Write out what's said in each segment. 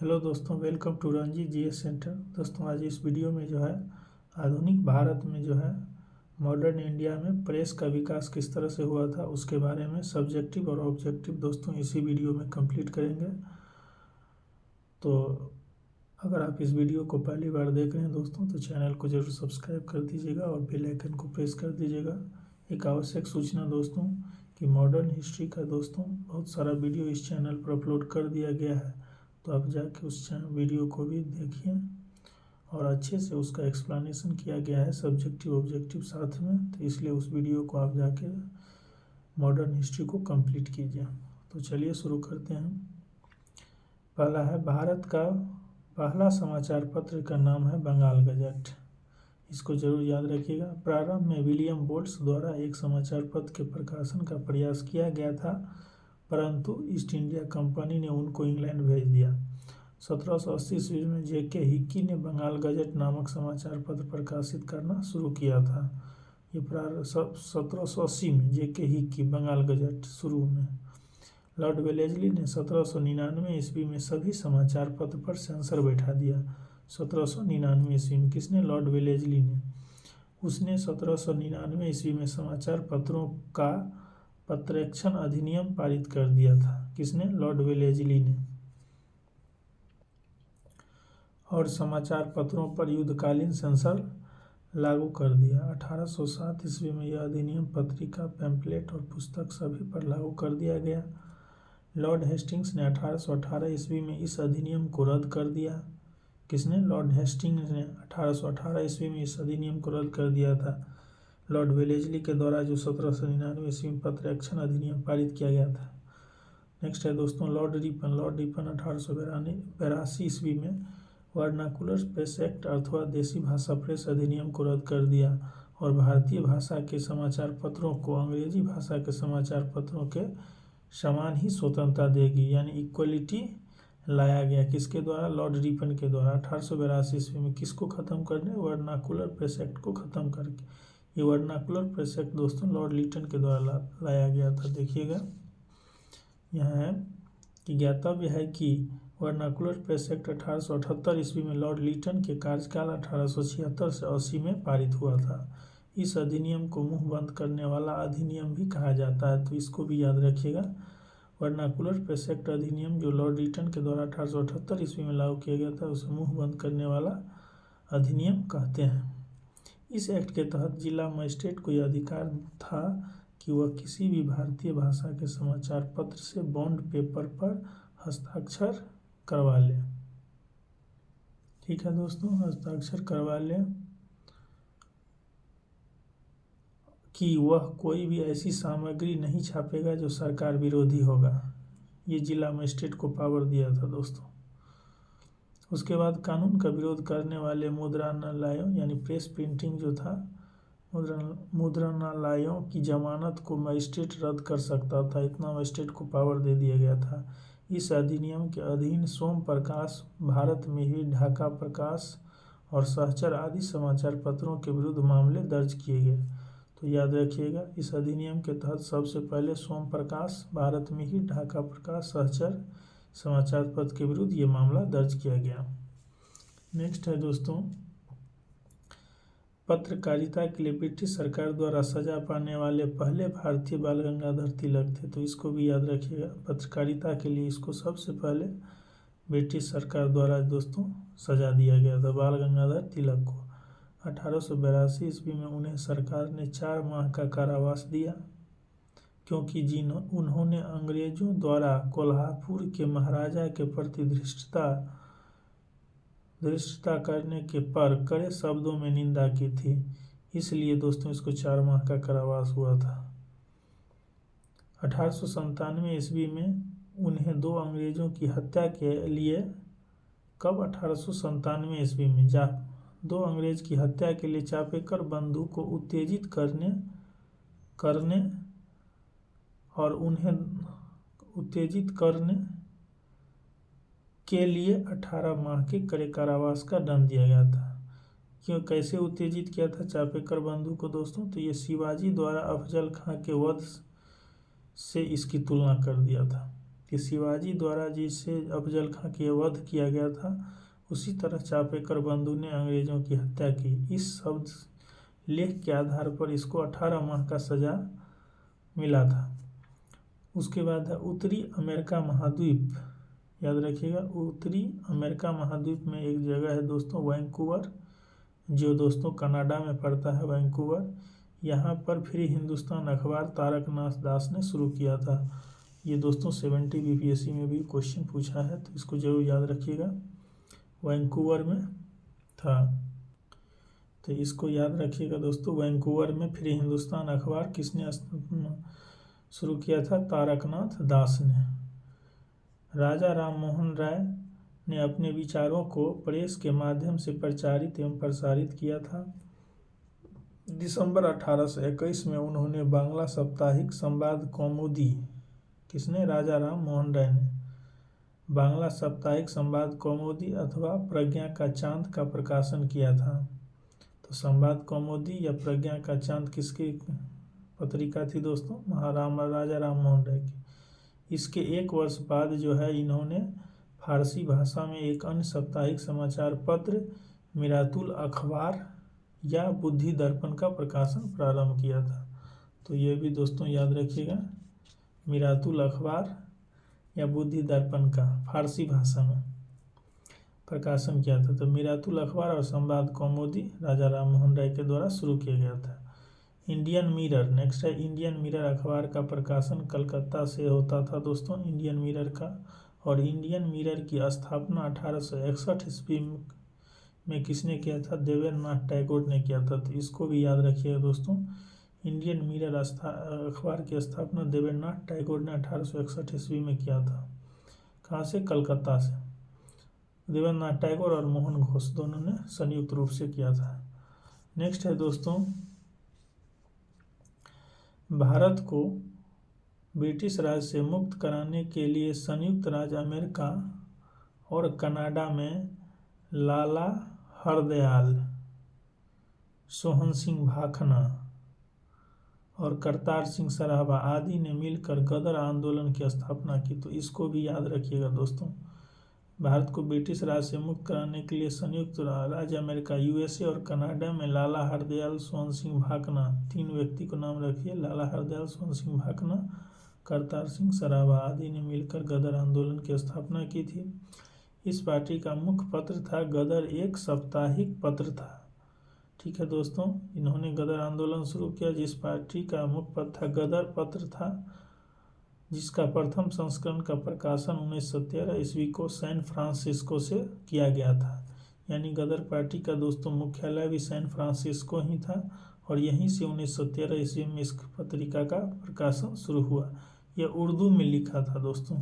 Hello दोस्तों, welcome to Ranji GS centre. दोस्तों आज इस वीडियो में जो है आधुनिक भारत में जो है मॉडर्न इंडिया में प्रेस का विकास किस तरह से हुआ था उसके बारे में सब्जेक्टिव और ऑब्जेक्टिव दोस्तों इसी वीडियो में कंप्लीट करेंगे। तो अगर आप इस वीडियो को पहली बार देख रहे हैं दोस्तों तो चैनल को ज़रूर सब्सक्राइब कर दीजिएगा और बेल आइकन को प्रेस कर दीजिएगा। एक आवश्यक सूचना दोस्तों कि मॉडर्न हिस्ट्री का दोस्तों बहुत सारा वीडियो इस चैनल पर अपलोड कर दिया गया है, तो आप जाके उस वीडियो को भी देखिए और अच्छे से उसका एक्सप्लेनेशन किया गया है सब्जेक्टिव ऑब्जेक्टिव साथ में, तो इसलिए उस वीडियो को आप जाके मॉडर्न हिस्ट्री को कंप्लीट कीजिए। तो चलिए शुरू करते हैं। पहला है भारत का पहला समाचार पत्र का नाम है बंगाल गजट। इसको जरूर याद रखिएगा। प्रारंभ में विलियम बोल्ट्स द्वारा एक समाचार पत्र के प्रकाशन का प्रयास किया गया था, परंतु ईस्ट इंडिया कंपनी ने उनको इंग्लैंड भेज दिया। 1780 ईस्वी में जेके हिक्की ने बंगाल गजट नामक समाचार पत्र प्रकाशित करना शुरू किया था। ये 1780 में जेके हिक्की बंगाल गजट शुरू में। लॉर्ड वेलेस्ली ने 1799 ईस्वी में सभी समाचार पत्र पर सेंसर बैठा दिया। 1799 ईस्वी में किसने? लॉर्ड वेलेस्ली ने। उसने 1799 ईस्वी में समाचार पत्रों का पत्रेक्षण अधिनियम पारित कर दिया था। किसने? लॉर्ड वेलेस्ली ने। और समाचार पत्रों पर युद्धकालीन सेंसर लागू कर दिया। 1807 ईस्वी में यह अधिनियम पत्रिका, पैम्फलेट और पुस्तक सभी पर लागू कर दिया गया। लॉर्ड हेस्टिंग्स ने 1818 ईस्वी में इस अधिनियम को रद्द कर दिया। किसने? लॉर्ड हेस्टिंग्स ने 1818 ईस्वी में इस अधिनियम को रद्द कर दिया था। लॉर्ड वेलेस्ली के द्वारा जो 1799 ईस्वी में पत्रेक्षण अधिनियम पारित किया गया था। नेक्स्ट है दोस्तों लॉर्ड रिपन। लॉर्ड रिपन 1882 ईस्वी में वर्नाकुलर प्रेस एक्ट अथवा देसी भाषा प्रेस अधिनियम को रद्द कर दिया और भारतीय भाषा के समाचार पत्रों को अंग्रेजी भाषा के समाचार पत्रों के समान ही स्वतंत्रता देगी, यानी इक्वलिटी लाया गया। किसके द्वारा? लॉर्ड रिपन के द्वारा। 1882 ईस्वी में किसको खत्म करने? वर्नाकुलर प्रेस एक्ट को खत्म करके। ये वर्नाकुलर प्रेस एक्ट दोस्तों लॉर्ड लिटन के द्वारा लाया गया था। देखिएगा यहाँ है कि ज्ञातव्य है कि वर्नाकुलर प्रेस एक्ट 1878 ईस्वी में लॉर्ड लिटन के कार्यकाल 1876 से 80 में पारित हुआ था। इस अधिनियम को मुंह बंद करने वाला अधिनियम भी कहा जाता है, तो इसको भी याद रखिएगा। वर्नाकुलर प्रेस एक्ट अधिनियम जो लॉर्ड लिटन के द्वारा 1878 ईस्वी में लागू किया गया था उसे मुंह बंद करने वाला अधिनियम कहते हैं। इस एक्ट के तहत जिला मजिस्ट्रेट को यह अधिकार था कि वह किसी भी भारतीय भाषा के समाचार पत्र से बॉन्ड पेपर पर हस्ताक्षर करवा ले। ठीक है दोस्तों, हस्ताक्षर करवा ले कि वह कोई भी ऐसी सामग्री नहीं छापेगा जो सरकार विरोधी होगा। ये जिला मजिस्ट्रेट को पावर दिया था दोस्तों। उसके बाद कानून का विरोध करने वाले मुद्रणालयों यानी प्रेस प्रिंटिंग जो था, मुद्रणालयों की जमानत को मजिस्ट्रेट रद्द कर सकता था। इतना मजिस्ट्रेट को पावर दे दिया गया था। इस अधिनियम के अधीन सोम प्रकाश, भारत में ही ढाका प्रकाश और सहचर आदि समाचार पत्रों के विरुद्ध मामले दर्ज किए गए। तो याद रखिएगा इस अधिनियम के तहत सबसे पहले सोम प्रकाश, भारत में ही ढाका प्रकाश, सहचर समाचार पत्र के विरुद्ध ये मामला दर्ज किया गया। नेक्स्ट है दोस्तों पत्रकारिता के लिए ब्रिटिश सरकार द्वारा सजा पाने वाले पहले भारतीय बाल गंगाधर तिलक थे, तो इसको भी याद रखिएगा। पत्रकारिता के लिए इसको सबसे पहले ब्रिटिश सरकार द्वारा दोस्तों सजा दिया गया था बाल गंगाधर तिलक को। 1882 ईस्वी में उन्हें सरकार ने 4 माह का कारावास दिया, क्योंकि उन्होंने अंग्रेजों द्वारा कोल्हापुर के महाराजा के प्रति धृष्टता करने के पर कड़े शब्दों में निंदा की थी। इसलिए दोस्तों इसको 4 माह का कारावास हुआ था। 1897 ईस्वी में उन्हें 2 अंग्रेजों की हत्या के लिए कब? 1897 ईस्वी में 2 अंग्रेज की हत्या के लिए चापेकर बंधु को उत्तेजित करने और उन्हें उत्तेजित करने के लिए 18 माह के कड़े कारावास का दंड दिया गया था। क्यों, कैसे उत्तेजित किया था चापेकर बंधु को दोस्तों? तो ये शिवाजी द्वारा अफजल खां के वध से इसकी तुलना कर दिया था। कि शिवाजी द्वारा जिसे अफजल खां की वध किया गया था उसी तरह चापेकर बंधु ने अंग्रेजों की हत्या की। इस शब्द लेख के आधार पर इसको 18 माह का सजा मिला था। उसके बाद है उत्तरी अमेरिका महाद्वीप, याद रखिएगा उत्तरी अमेरिका महाद्वीप में एक जगह है दोस्तों वैंकूवर, जो दोस्तों कनाडा में पड़ता है वैंकूवर। यहाँ पर फ्री हिंदुस्तान अखबार तारकनाथ दास ने शुरू किया था। ये दोस्तों 70 बीपीएससी में भी क्वेश्चन पूछा है, तो इसको जरूर याद रखिएगा, वैंकूवर में था। तो इसको याद रखिएगा दोस्तों, वैंकूवर में फ्री हिंदुस्तान अखबार किसने शुरू किया था? तारकनाथ दास ने। राजा राम मोहन राय ने अपने विचारों को प्रेस के माध्यम से प्रचारित एवं प्रसारित किया था। दिसंबर 1821 में उन्होंने बांग्ला साप्ताहिक संवाद कौमुदी, किसने? राजा राम मोहन राय ने बांग्ला साप्ताहिक संवाद कौमुदी अथवा प्रज्ञा का चांद का प्रकाशन किया था। तो संवाद कौमुदी या प्रज्ञा का चांद किसकी पत्रिका थी दोस्तों? राजा राम मोहन राय की। इसके एक वर्ष बाद जो है इन्होंने फारसी भाषा में एक अन्य साप्ताहिक समाचार पत्र मिरातुल अखबार या बुद्धि दर्पण का प्रकाशन प्रारंभ किया था। तो ये भी दोस्तों याद रखिएगा, मिरातुल अखबार या बुद्धि दर्पण का फारसी भाषा में प्रकाशन किया था। तो मिरातुल अखबार और संवाद कौमुदी राजा राम मोहन राय के द्वारा शुरू किया गया था। इंडियन मिरर, नेक्स्ट है इंडियन मिरर अखबार का प्रकाशन कलकत्ता से होता था दोस्तों, इंडियन मिरर का। और इंडियन मिरर की स्थापना 1861 ईस्वी में किसने किया था? देवेंद्रनाथ टैगोर ने किया था। तो इसको भी याद रखिएगा दोस्तों, इंडियन मिरर अखबार की स्थापना देवेंद्रनाथ टैगोर ने 1861 ईस्वी में किया था। कहाँ से? कलकत्ता से। देवेंद्रनाथ टैगोर और मोहन घोष दोनों ने संयुक्त रूप से किया था। नेक्स्ट है दोस्तों, भारत को ब्रिटिश राज से मुक्त कराने के लिए संयुक्त राज्य अमेरिका और कनाडा में लाला हरदयाल, सोहन सिंह भाखना और करतार सिंह सराभा आदि ने मिलकर गदर आंदोलन की स्थापना की। तो इसको भी याद रखिएगा दोस्तों, भारत को ब्रिटिश राज से मुक्त कराने के लिए संयुक्त राज्य अमेरिका यूएसए और कनाडा में लाला हरदयाल, सोहन सिंह भाखना, 3 व्यक्ति को नाम रखिए, लाला हरदयाल, सोहन सिंह भाखना, करतार सिंह सराभा आदि ने मिलकर गदर आंदोलन की स्थापना की थी। इस पार्टी का मुख्य पत्र था गदर, एक साप्ताहिक पत्र था। ठीक है दोस्तों, इन्होंने गदर आंदोलन शुरू किया। जिस पार्टी का मुख्य पत्र था गदर पत्र था, जिसका प्रथम संस्करण का प्रकाशन 1913 ईस्वी को सैन फ्रांसिस्को से किया गया था। यानी गदर पार्टी का दोस्तों मुख्यालय भी सैन फ्रांसिस्को ही था और यहीं से 1913 ईस्वी में इस पत्रिका का प्रकाशन शुरू हुआ। यह उर्दू में लिखा था दोस्तों,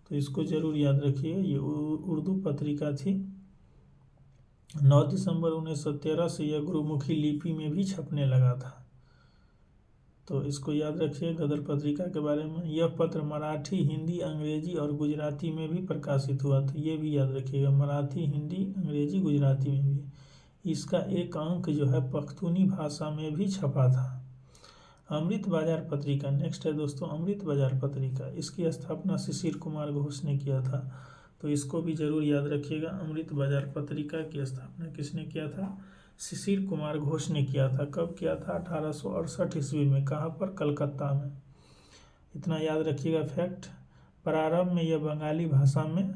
तो इसको जरूर याद रखिए, ये उर्दू पत्रिका थी। 9 दिसंबर 1913 से यह गुरुमुखी लिपि में भी छपने लगा था। तो इसको याद रखिए गदर पत्रिका के बारे में। यह पत्र मराठी, हिंदी, अंग्रेजी और गुजराती में भी प्रकाशित हुआ था। ये भी याद रखिएगा, मराठी, हिंदी, अंग्रेजी, गुजराती में भी। इसका एक अंक जो है पख्तूनी भाषा में भी छपा था। अमृत बाजार पत्रिका, नेक्स्ट है दोस्तों अमृत बाजार पत्रिका। इसकी स्थापना शिशिर कुमार घोष ने किया था। तो इसको भी जरूर याद रखिएगा, अमृत बाजार पत्रिका की स्थापना किसने किया था? शिशिर कुमार घोष ने किया था। कब किया था? 1868 ईस्वी में। कहाँ पर? कलकत्ता में। इतना याद रखिएगा फैक्ट। प्रारंभ में यह बंगाली भाषा में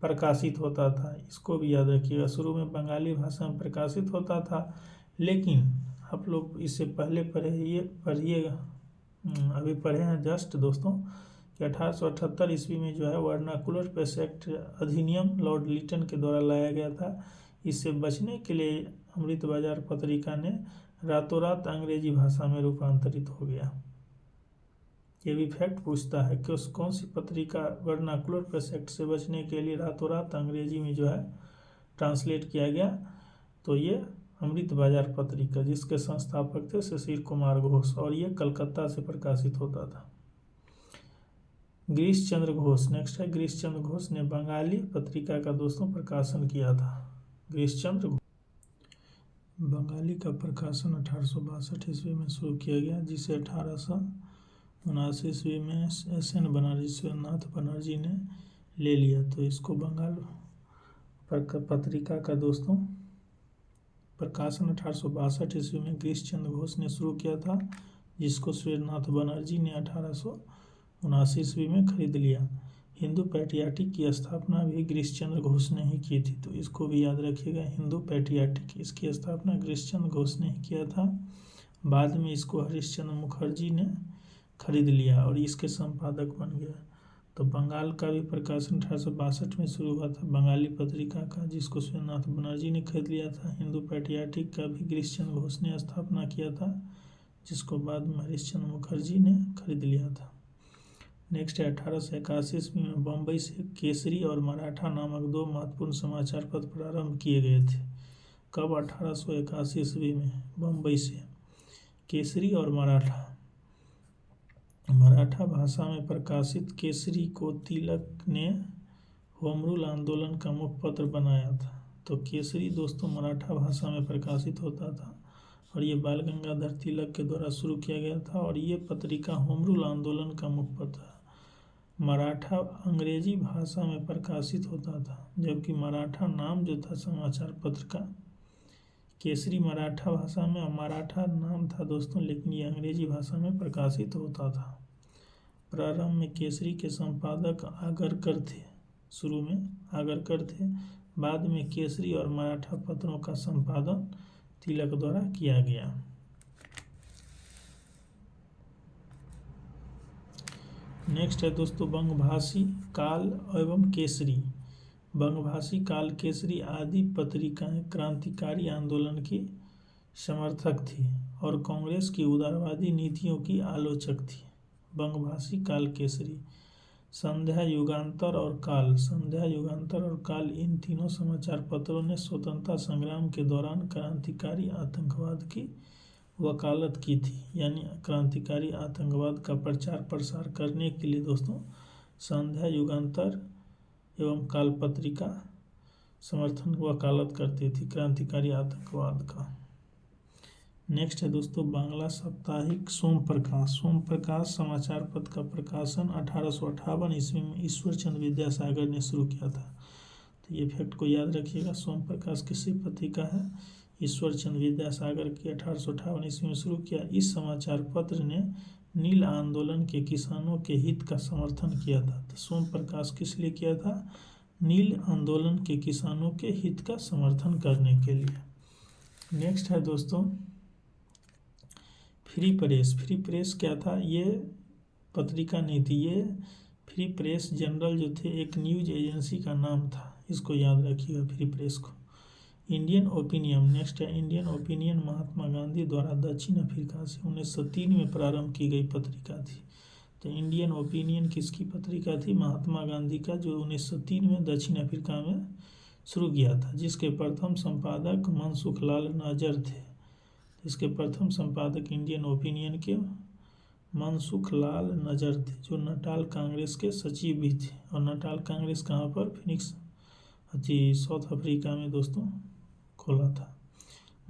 प्रकाशित होता था, इसको भी याद रखिएगा। शुरू में बंगाली भाषा में प्रकाशित होता था, लेकिन आप लोग इससे पहले पढ़िएगा, अभी पढ़े हैं जस्ट दोस्तों कि 1878 ईस्वी में जो है वर्नाकुलर प्रेस एक्ट अधिनियम लॉर्ड लिटन के द्वारा लाया गया था। इससे बचने के लिए अमृत बाजार पत्रिका ने रातों रात अंग्रेजी भाषा में रूपांतरित हो गया। ये भी फैक्ट पूछता है कि उस कौन सी पत्रिका वर्नाकुलर प्रेस एक्ट से बचने के लिए रातों रात अंग्रेजी में जो है ट्रांसलेट किया गया। तो ये अमृत बाजार पत्रिका, जिसके संस्थापक थे शिशिर कुमार घोष, और ये कलकत्ता से प्रकाशित होता था। गिरीश चंद्र घोष, नेक्स्ट है गिरीश चंद्र घोष ने बंगाली पत्रिका का दोस्तों प्रकाशन किया था। गिरीश चंद्र बंगाली का प्रकाशन 1862 ईस्वी में शुरू किया गया, जिसे 1800 ईस्वी में SN बनर्जी, सुरेंद्रनाथ बनर्जी ने ले लिया। तो इसको बंगाल पत्रिका का दोस्तों प्रकाशन 1862 ईस्वी में गिरीश चंद्र घोष ने शुरू किया था, जिसको सुरेंद्रनाथ बनर्जी ने 1879 ईस्वी में खरीद लिया। हिंदू पैट्रियाटिक की स्थापना भी गिरीश चंद्र घोष ने ही की थी, तो इसको भी याद रखिएगा। हिंदू पैट्रियाटिक, इसकी स्थापना गिरीश चंद्र घोष ने ही किया था। बाद में इसको हरिश्चंद्र मुखर्जी ने खरीद लिया और इसके संपादक बन गया। तो बंगाल का भी प्रकाशन 1862 में शुरू हुआ था, बंगाली पत्रिका का, जिसको सुरेंद्रनाथ बनर्जी ने खरीद लिया था। हिंदू पैट्रियाटिक का भी गिरीश चंद्र घोष ने स्थापना किया था, जिसको बाद में हरिश्चंद्र मुखर्जी ने खरीद लिया था। नेक्स्ट है 1881 ईस्वी में बम्बई से केसरी और मराठा नामक दो महत्वपूर्ण समाचार पत्र प्रारंभ किए गए थे। कब? 1881 ईस्वी में बम्बई से केसरी और मराठा भाषा में प्रकाशित केसरी को तिलक ने होम रूल आंदोलन का मुखपत्र बनाया था। तो केसरी दोस्तों मराठा भाषा में प्रकाशित होता था और ये बाल गंगाधर तिलक के द्वारा शुरू किया गया था और ये पत्रिका होम रूल आंदोलन का मुखपत्र है। मराठा अंग्रेजी भाषा में प्रकाशित होता था, जबकि मराठा नाम जो था समाचार पत्र का, केसरी मराठा भाषा में और मराठा नाम था दोस्तों, लेकिन ये अंग्रेजी भाषा में प्रकाशित होता था। प्रारंभ में केसरी के संपादक आगरकर थे, शुरू में आगरकर थे, बाद में केसरी और मराठा पत्रों का संपादन तिलक द्वारा किया गया। नेक्स्ट है दोस्तों बंगभाषी काल एवं केसरी। बंगभाषी काल, केसरी आदि पत्रिकाएं क्रांतिकारी आंदोलन की समर्थक थी और कांग्रेस की उदारवादी नीतियों की आलोचक थी। बंगभाषी काल, केसरी। संध्या, युगांतर और काल, संध्या, युगांतर और काल, इन तीनों समाचार पत्रों ने स्वतंत्रता संग्राम के दौरान क्रांतिकारी आतंकवाद की वकालत की थी। यानी क्रांतिकारी आतंकवाद का प्रचार प्रसार करने के लिए दोस्तों संध्या, युगांतर एवं काल पत्रिका समर्थन वकालत करती थी क्रांतिकारी आतंकवाद का। नेक्स्ट है दोस्तों बांग्ला साप्ताहिक सोमप्रकाश। सोमप्रकाश समाचार पत्र का प्रकाशन 1858 ईस्वी में ईश्वर चंद्र विद्यासागर ने शुरू किया था। तो ये फैक्ट को याद रखिएगा। सोमप्रकाश किसी पत्रिका है? ईश्वर चंद्र विद्यासागर की 1858 ईस्वी में शुरू किया। इस समाचार पत्र ने नील आंदोलन के किसानों के हित का समर्थन किया था। तो सोमप्रकाश किस लिए किया था? नील आंदोलन के किसानों के हित का समर्थन करने के लिए। नेक्स्ट है दोस्तों फ्री प्रेस। फ्री प्रेस क्या था? ये पत्रिका नहीं थी, ये फ्री प्रेस जनरल जो थे एक न्यूज एजेंसी का नाम था। इसको याद रखिएगा फ्री प्रेस को। Indian opinion. नेक्स्ट है इंडियन ओपिनियन, महात्मा गांधी द्वारा दक्षिण अफ्रीका से 1903 में प्रारंभ की गई पत्रिका थी। तो इंडियन ओपिनियन किसकी पत्रिका थी? महात्मा गांधी का, जो 1903 में दक्षिण अफ्रीका में शुरू किया था, जिसके प्रथम संपादक मनसुखलाल नजर थे। इसके प्रथम संपादक इंडियन ओपिनियन के मनसुखलाल नजर थे, जो नटाल कांग्रेस के सचिव भी थे। और नटाल कांग्रेस कहाँ पर? फिनिक्स साउथ अफ्रीका में दोस्तों खोला था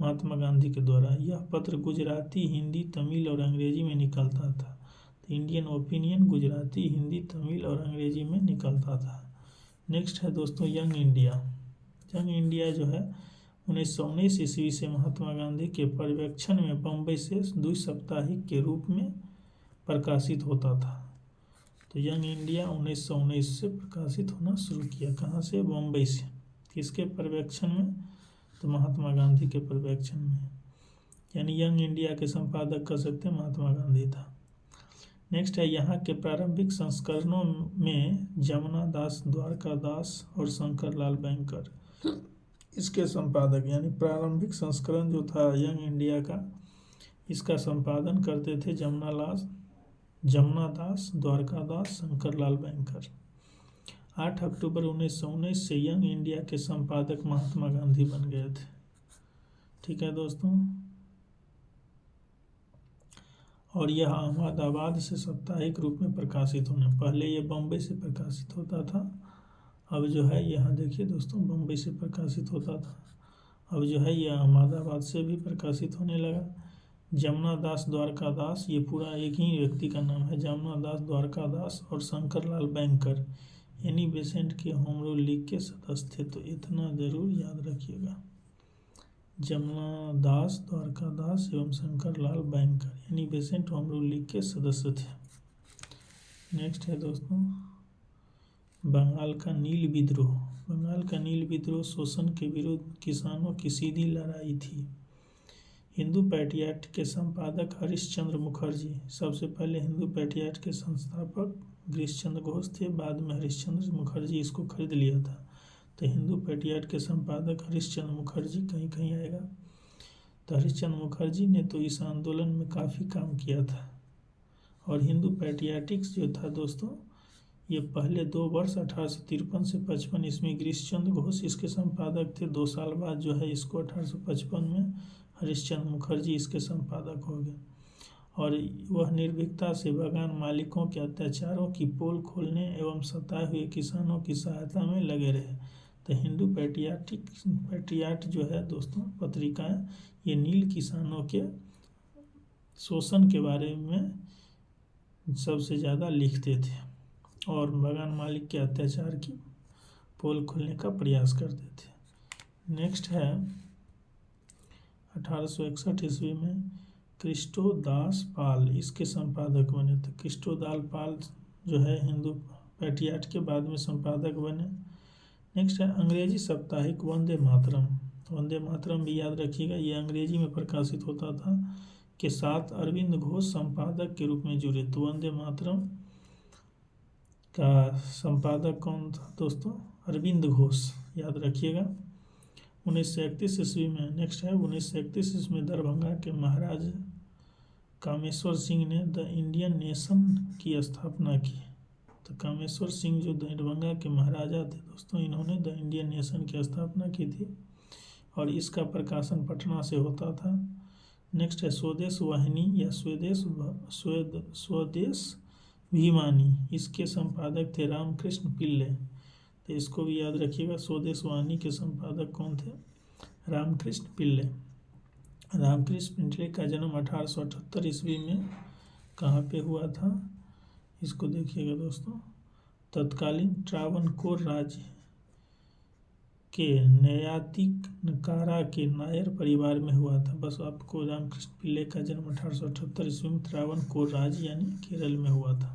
महात्मा गांधी के द्वारा। यह पत्र गुजराती, हिंदी, तमिल और अंग्रेजी में निकलता था। तो इंडियन ओपिनियन गुजराती, हिंदी, तमिल और अंग्रेजी में निकलता था। नेक्स्ट है दोस्तों यंग इंडिया। यंग इंडिया जो है 1919 ईस्वी से महात्मा गांधी के पर्यवेक्षण में बम्बई से द्विसाप्ताहिक के रूप में प्रकाशित होता था। तो यंग इंडिया 1919 से प्रकाशित होना शुरू किया। कहाँ से? बम्बई से। किसके पर्यवेक्षण में? तो महात्मा गांधी के पर्यवेक्षण में। यानी यंग इंडिया के संपादक कर सकते हैं महात्मा गांधी था। नेक्स्ट है यहाँ के प्रारंभिक संस्करणों में जमुना दास, द्वारका दास और शंकर लाल बैंकर इसके संपादक। यानी प्रारंभिक संस्करण जो था यंग इंडिया का, इसका संपादन करते थे जमुना दास, द्वारका दास, शंकर लाल बैंकर। 8 अक्टूबर 1919 से यंग इंडिया के संपादक महात्मा गांधी बन गए थे। ठीक है दोस्तों। और यह अहमदाबाद से साप्ताहिक रूप में प्रकाशित होने, पहले ये बम्बई से प्रकाशित होता था, अब जो है यहाँ देखिए दोस्तों बम्बई से प्रकाशित होता था, अब जो है यह अहमदाबाद से भी प्रकाशित होने लगा। जमुना दास द्वारकादास, ये पूरा एक ही व्यक्ति का नाम है, जमुना दास द्वारकादास, और शंकरलाल बैंकर एनी बेसेंट के होम रूल लीग के सदस्य थे। तो इतना जरूर याद रखिएगा, जमुना दास द्वारकादास एवं Shankarlal banker Annie Besant home rule league के सदस्य थे। नेक्स्ट है दोस्तों बंगाल का नील विद्रोह। बंगाल का नील विद्रोह शोषण के विरुद्ध किसानों की सीधी लड़ाई थी। हिंदू पैट्रियट के संपादक हरिश्चंद्र मुखर्जी, सबसे पहले हिंदू पैट्रियट के संस्थापक गिरीशचंद्र घोष थे, बाद में हरिश्चंद्र मुखर्जी इसको खरीद लिया था। तो हिंदू पैट्रियट के संपादक हरिश्चंद्र मुखर्जी कहीं कहीं आएगा। तो हरिश्चंद्र मुखर्जी ने तो इस आंदोलन में काफ़ी काम किया था। और हिंदू पैट्रियाटिक्स जो था दोस्तों, ये पहले 2 वर्ष 1853 से 55 इसमें गिरीशचंद्र घोष इसके संपादक थे। 2 साल बाद जो है इसको 1855 में हरिश्चंद्र मुखर्जी इसके संपादक हो गए। और वह निर्भीकता से बागान मालिकों के अत्याचारों की पोल खोलने एवं सताए हुए किसानों की सहायता में लगे रहे। तो हिंदू पैट्रियाट जो है दोस्तों पत्रिकाएं, ये नील किसानों के शोषण के बारे में सबसे ज़्यादा लिखते थे और बागान मालिक के अत्याचार की पोल खोलने का प्रयास करते थे। नेक्स्ट है 1861 ईस्वी में क्रिस्टो दास पाल इसके संपादक बने थे। क्रिस्टो दास पाल जो है हिंदू पैट्रियट के बाद में संपादक बने। नेक्स्ट है अंग्रेजी साप्ताहिक वंदे मातरम। वंदे मातरम भी याद रखिएगा, ये अंग्रेजी में प्रकाशित होता था, के साथ अरविंद घोष संपादक के रूप में जुड़े। तो वंदे मातरम का संपादक कौन था दोस्तों? अरविंद घोष, याद रखिएगा। 1931 ईस्वी में नेक्स्ट है 1931 ईस्वी में दरभंगा के महाराज कामेश्वर सिंह ने द इंडियन नेशन की स्थापना की। तो कामेश्वर सिंह जो दरभंगा के महाराजा थे दोस्तों, इन्होंने द इंडियन नेशन की स्थापना की थी और इसका प्रकाशन पटना से होता था। नेक्स्ट है स्वदेश वाहिनी या स्वदेश अभिमानी, इसके संपादक थे रामकृष्ण पिल्ले। तो इसको भी याद रखिएगा, स्वदेश वाहिनी के संपादक कौन थे? रामकृष्ण पिल्ले। रामकृष्ण पिल्ले का जन्म 1878 ईस्वी में कहाँ पे हुआ था? इसको देखिएगा दोस्तों, तत्कालीन त्रावणकोर राज्य के न्यायाधिकारा के नायर परिवार में हुआ था। बस आपको रामकृष्ण पिल्ले का जन्म 1878 ईस्वी में त्रावणकोर राज्य यानी केरल में हुआ था।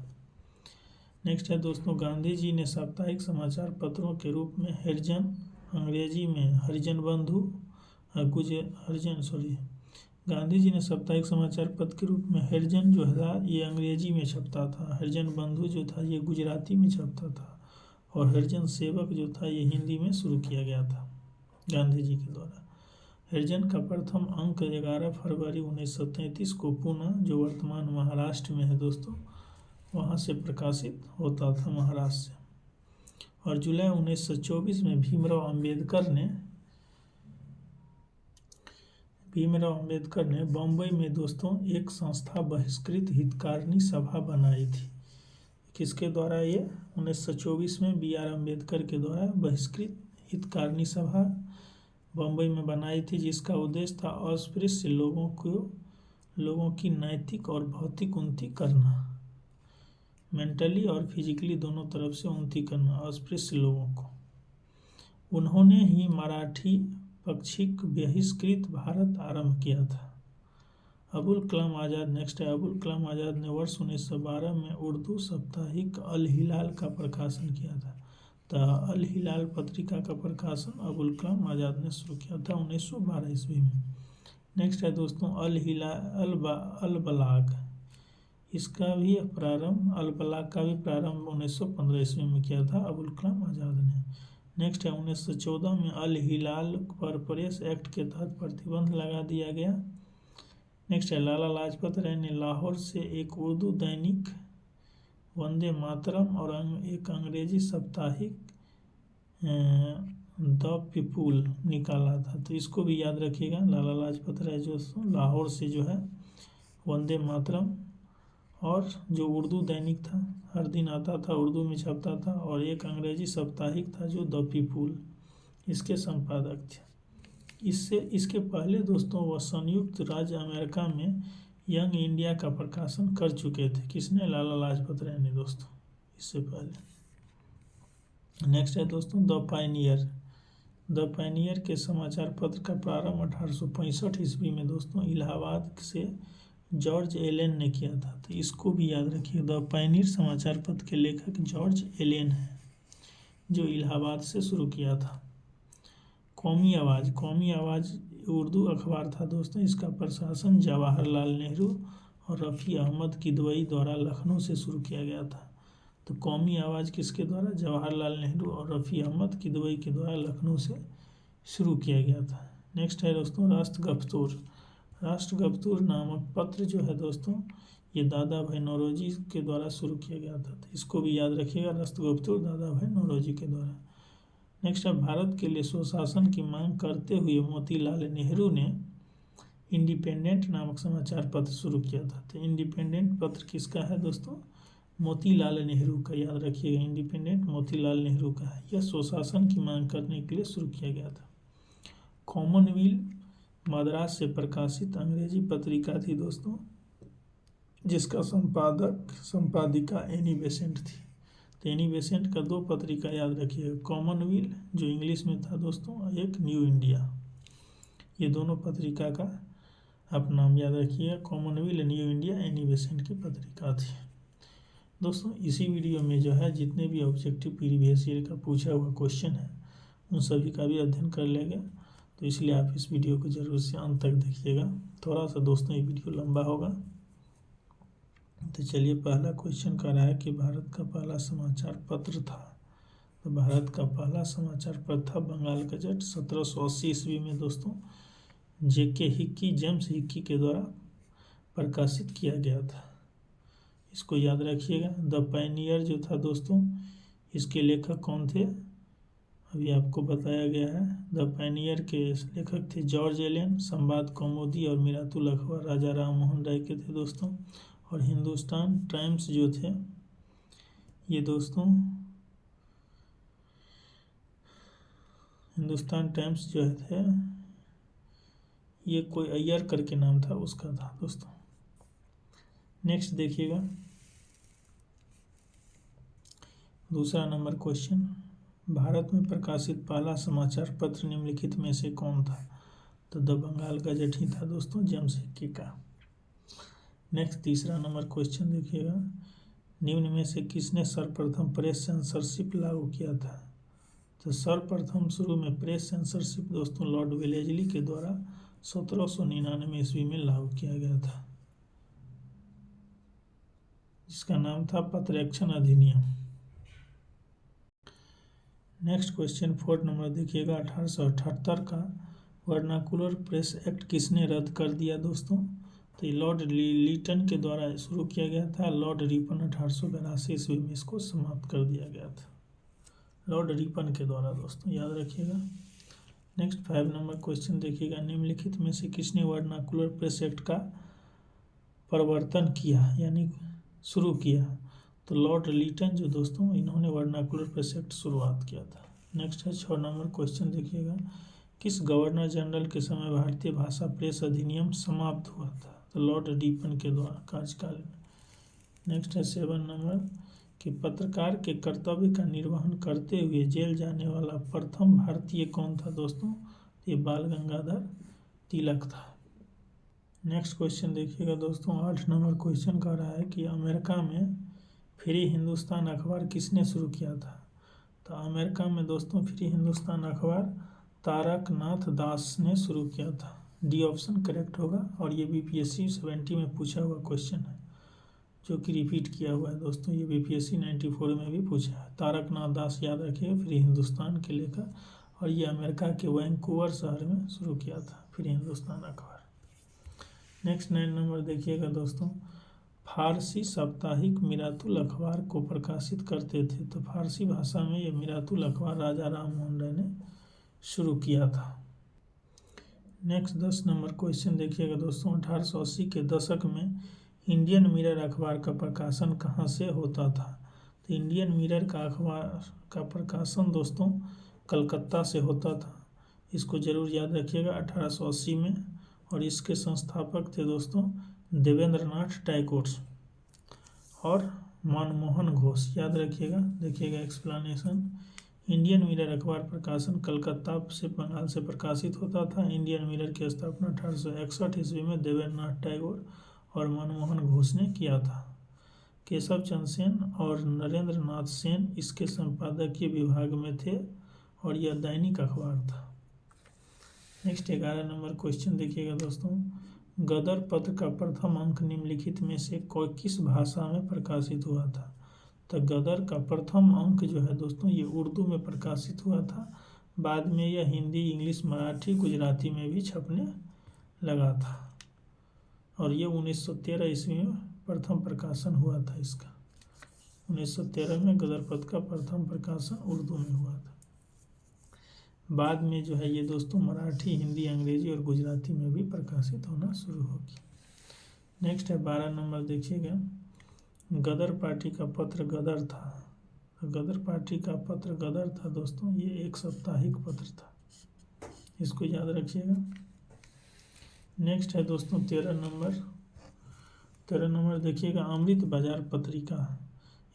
नेक्स्ट है दोस्तों गांधी जी ने साप्ताहिक समाचार पत्रों के रूप में हरिजन, अंग्रेजी में हरिजन बंधु, गांधी जी ने साप्ताहिक समाचार पत्र के रूप में हरिजन जो था ये अंग्रेजी में छपता था, हरिजन बंधु जो था ये गुजराती में छपता था और हरिजन सेवक जो था ये हिंदी में शुरू किया गया था गांधी जी के द्वारा। हरिजन का प्रथम अंक 11 फरवरी 1933 को पुणे, जो वर्तमान महाराष्ट्र में है दोस्तों, वहाँ से प्रकाशित होता था, महाराष्ट्र से। और जुलाई 1924 में भीमराव अंबेडकर ने बम्बई में दोस्तों एक संस्था बहिष्कृत हितकारिणी सभा बनाई थी। किसके द्वारा? ये 1924 में B.R. अम्बेडकर के द्वारा बहिष्कृत हितकारिणी सभा बम्बई में बनाई थी, जिसका उद्देश्य था अस्पृश्य लोगों की नैतिक और भौतिक उन्नति करना, मेंटली और फिजिकली दोनों तरफ से उन्नति करना अस्पृश्य लोगों को। उन्होंने ही मराठी पाक्षिक बहिष्कृत भारत आरंभ किया था। अबुल कलाम आज़ाद, नेक्स्ट है अबुल कलाम आज़ाद ने वर्ष 1912 में उर्दू साप्ताहिक अल हिलाल का प्रकाशन किया था। तो अल हिलाल पत्रिका का प्रकाशन अबुल कलाम आज़ाद ने शुरू किया था 1912 ईस्वी में। नेक्स्ट है दोस्तों अल बलाग, इसका भी प्रारंभ, अल बलाग का भी प्रारंभ 1915 ईस्वी में किया था अबुल कलाम आज़ाद ने। नेक्स्ट है 1914 में अल हिलाल पर प्रेस एक्ट के तहत प्रतिबंध लगा दिया गया। नेक्स्ट है लाला लाजपत राय ने लाहौर से एक उर्दू दैनिक वंदे मातरम और एक अंग्रेजी साप्ताहिक द पीपुल निकाला था। तो इसको भी याद रखिएगा, लाला लाजपत राय जो लाहौर से जो है वंदे मातरम और जो उर्दू दैनिक था, हर दिन आता था, उर्दू में छपता था, और एक अंग्रेजी साप्ताहिक था जो द पीपुल, इसके संपादक थे। इसके पहले दोस्तों वह संयुक्त राज्य अमेरिका में यंग इंडिया का प्रकाशन कर चुके थे। किसने? लाला लाजपत राय ने दोस्तों, इससे पहले। नेक्स्ट है दोस्तों द पायनियर। द पायनियर के समाचार पत्र का प्रारंभ 1865 ईस्वी में दोस्तों इलाहाबाद से जॉर्ज एलेन ने किया था। तो इसको भी याद रखिए, द पायनियर समाचार पत्र के लेखक जॉर्ज एलेन हैं, जो इलाहाबाद से शुरू किया था। कौमी आवाज़। कौमी आवाज़ उर्दू अखबार था दोस्तों। इसका प्रशासन जवाहरलाल नेहरू और रफ़ी अहमद किदवई द्वारा लखनऊ से शुरू किया गया था। तो कौमी आवाज़ किसके द्वारा? जवाहरलाल नेहरू और रफ़ी अहमद किदवई के द्वारा लखनऊ से शुरू किया गया था। नेक्स्ट है दोस्तों राष्ट्रगफ्तूर। राष्ट्रगफ्तूर नामक पत्र जो है दोस्तों, ये दादा भाई नौरोजी के द्वारा शुरू किया गया था। तो इसको भी याद रखिएगा, राष्ट्रगफ्तूर दादा भाई नौरोजी के द्वारा। नेक्स्ट है भारत के लिए स्वशासन की मांग करते हुए मोतीलाल नेहरू ने इंडिपेंडेंट नामक समाचार पत्र शुरू किया था। तो इंडिपेंडेंट पत्र किसका है दोस्तों? मोतीलाल नेहरू का, याद रखिएगा, इंडिपेंडेंट मोतीलाल नेहरू का है। यह स्वशासन की मांग करने के लिए शुरू किया गया था। कॉमनवेल्थ मद्रास से प्रकाशित अंग्रेजी पत्रिका थी दोस्तों, जिसका संपादिका एनी बेसेंट थी। तो एनी बेसेंट का 2 पत्रिका याद रखिएगा, कॉमनवेल्थ जो इंग्लिश में था दोस्तों, और एक न्यू इंडिया। ये दोनों पत्रिका का आप नाम याद रखिएगा, Commonwealth new India Annie Besant की पत्रिका थी। दोस्तों इसी वीडियो में जो है जितने भी ऑब्जेक्टिव प्रीवियस ईयर का पूछा हुआ क्वेश्चन है उन सभी का भी अध्ययन कर लेंगे। तो इसलिए आप इस वीडियो को जरूर से अंत तक देखिएगा। थोड़ा सा दोस्तों ये वीडियो लंबा होगा। तो चलिए, पहला क्वेश्चन कर रहा है कि भारत का पहला समाचार पत्र था। तो भारत का पहला समाचार पत्र था बंगाल गजट, 1780 ईस्वी में दोस्तों जेके हिक्की, जेम्स हिक्की के द्वारा प्रकाशित किया गया था। इसको याद रखिएगा। द पायनियर जो था दोस्तों, इसके लेखक कौन थे? अभी आपको बताया गया है। द पायनियर के लेखक थे जॉर्ज एलेन। संवाद कौमुदी और मिरातुल अखबार राजा राम मोहन राय के थे दोस्तों। और हिंदुस्तान टाइम्स जो थे ये दोस्तों, हिंदुस्तान टाइम्स जो थे ये कोई अय्यर करके नाम था उसका था दोस्तों। नेक्स्ट देखिएगा, दूसरा नंबर क्वेश्चन, भारत में प्रकाशित पहला समाचार पत्र निम्नलिखित में से कौन था? तो द बंगाल गजट ही था दोस्तों, जेम्स हिक्की का। नेक्स्ट तीसरा नंबर क्वेश्चन देखिएगा, निम्न में से किसने सर्वप्रथम प्रेस सेंसरशिप लागू किया था? तो सर्वप्रथम शुरू में प्रेस सेंसरशिप दोस्तों लॉर्ड वेलेजली के द्वारा 1799 ईस्वी में लागू किया गया था, जिसका नाम था पत्रक्षण अधिनियम। नेक्स्ट क्वेश्चन 4 नंबर देखिएगा, 1878 का वर्नाकुलर प्रेस एक्ट किसने रद्द कर दिया दोस्तों? तो लॉर्ड लीटन के द्वारा शुरू किया गया था। लॉर्ड रिपन 1882 ईस्वी में इसको समाप्त कर दिया गया था, लॉर्ड रिपन के द्वारा दोस्तों, याद रखिएगा। नेक्स्ट 5 नंबर क्वेश्चन देखिएगा, निम्नलिखित में से किसने वर्नाकुलर प्रेस एक्ट का प्रवर्तन किया यानी शुरू किया? तो लॉर्ड लीटन जो दोस्तों, इन्होंने वर्नाकुलर प्रेस एक्ट शुरुआत किया था। नेक्स्ट है 6 नंबर क्वेश्चन देखिएगा, किस गवर्नर जनरल के समय भारतीय भाषा प्रेस अधिनियम समाप्त हुआ था? तो लॉर्ड रिपन के द्वारा कार्यकाल में। नेक्स्ट है 7 नंबर कि पत्रकार के कर्तव्य का निर्वहन करते हुए जेल जाने वाला प्रथम भारतीय कौन था दोस्तों? ये बाल गंगाधर तिलक था। नेक्स्ट क्वेश्चन देखिएगा दोस्तों, 8 नंबर क्वेश्चन कह रहा है कि अमेरिका में फ्री हिंदुस्तान अखबार किसने शुरू किया था? तो अमेरिका में दोस्तों फ्री हिंदुस्तान अखबार तारकनाथ दास ने शुरू किया था। डी ऑप्शन करेक्ट होगा। और ये बीपीएससी 70 में पूछा हुआ क्वेश्चन है, जो कि रिपीट किया हुआ है दोस्तों। ये बीपीएससी 94 में भी पूछा है। तारकनाथ दास याद रखिए, फ्री हिंदुस्तान के लेकर, और ये अमेरिका के वैंकूवर शहर में शुरू किया था फ्री हिंदुस्तान अखबार। नेक्स्ट 9 नंबर देखिएगा दोस्तों, फारसी साप्ताहिक मिरातुल अखबार को प्रकाशित करते थे। तो फारसी भाषा में ये मिरातुल अखबार राजा राम मोहन राय ने शुरू किया था। नेक्स्ट 10 नंबर क्वेश्चन देखिएगा दोस्तों, 1880 के दशक में इंडियन मिरर अखबार का प्रकाशन कहाँ से होता था? तो इंडियन मिरर का अखबार का प्रकाशन दोस्तों कलकत्ता से होता था। इसको जरूर याद रखिएगा, 1880 में। और इसके संस्थापक थे दोस्तों देवेंद्र नाथ टैगोर और मनमोहन घोष, याद रखिएगा। देखिएगा एक्सप्लेनेशन। इंडियन मिरर अखबार प्रकाशन कलकत्ता से बंगाल से प्रकाशित होता था। इंडियन मिरर की स्थापना 1861 ईस्वी में देवेंद्र नाथ टैगोर और मनमोहन घोष ने किया था। केशव चंद्र सेन और नरेंद्र नाथ सेन इसके संपादकीय विभाग में थे और यह दैनिक अखबार था। नेक्स्ट 11 नंबर क्वेश्चन देखिएगा दोस्तों। गदर पत्र का प्रथम अंक निम्नलिखित में से किस भाषा में प्रकाशित हुआ था? तो गदर का प्रथम अंक जो है दोस्तों ये उर्दू में प्रकाशित हुआ था। बाद में यह हिंदी, इंग्लिश, मराठी, गुजराती में भी छपने लगा था और ये 1913 ईस्वी में प्रथम प्रकाशन हुआ था इसका। 1913 में गदर पत्र का प्रथम प्रकाशन उर्दू में हुआ था। बाद में जो है ये दोस्तों मराठी, हिंदी, अंग्रेजी और गुजराती में भी प्रकाशित होना शुरू होगी। नेक्स्ट है 12 नंबर देखिएगा। गदर पार्टी का पत्र गदर था। गदर पार्टी का पत्र गदर था दोस्तों, ये एक साप्ताहिक पत्र था, इसको याद रखिएगा। नेक्स्ट है दोस्तों 13 नंबर देखिएगा। अमृत बाजार पत्रिका,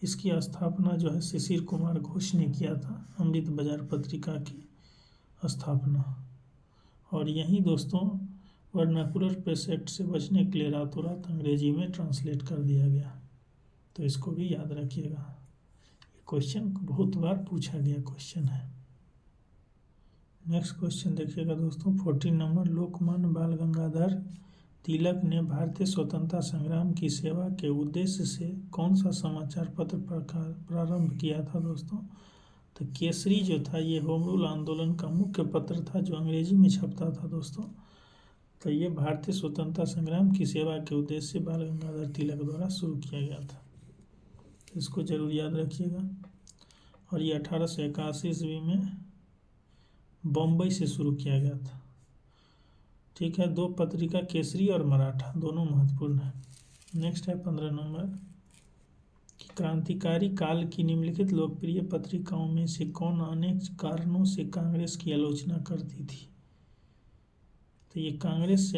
इसकी स्थापना जो है शिशिर कुमार घोष ने किया था, अमृत बाजार पत्रिका की स्थापना। और यही दोस्तों वर्नाकुलर प्रेस एक्ट से बचने के लिए रातों रात अंग्रेजी में ट्रांसलेट कर दिया गया, तो इसको भी याद रखिएगा। ये क्वेश्चन बहुत बार पूछा गया क्वेश्चन है। नेक्स्ट क्वेश्चन देखिएगा दोस्तों 14 नंबर। लोकमान्य बाल गंगाधर तिलक ने भारतीय स्वतंत्रता संग्राम की सेवा के उद्देश्य से कौन सा समाचार पत्र प्रारंभ किया था दोस्तों? तो केसरी जो था ये होम रूल आंदोलन का मुख्य पत्र था जो अंग्रेजी में छपता था दोस्तों। तो ये भारतीय स्वतंत्रता संग्राम की सेवा के उद्देश्य से बाल गंगाधर तिलक द्वारा शुरू किया गया था, इसको जरूर याद रखिएगा। और ये 1881 ईस्वी में बम्बई से शुरू किया गया था। ठीक है, दो पत्रिका केसरी और मराठा दोनों महत्वपूर्ण है। नेक्स्ट है 15 नंबर कि क्रांतिकारी काल की निम्नलिखित लोकप्रिय पत्रिकाओं में से कौन अनेक कारणों से कांग्रेस की आलोचना करती थी? तो ये कांग्रेस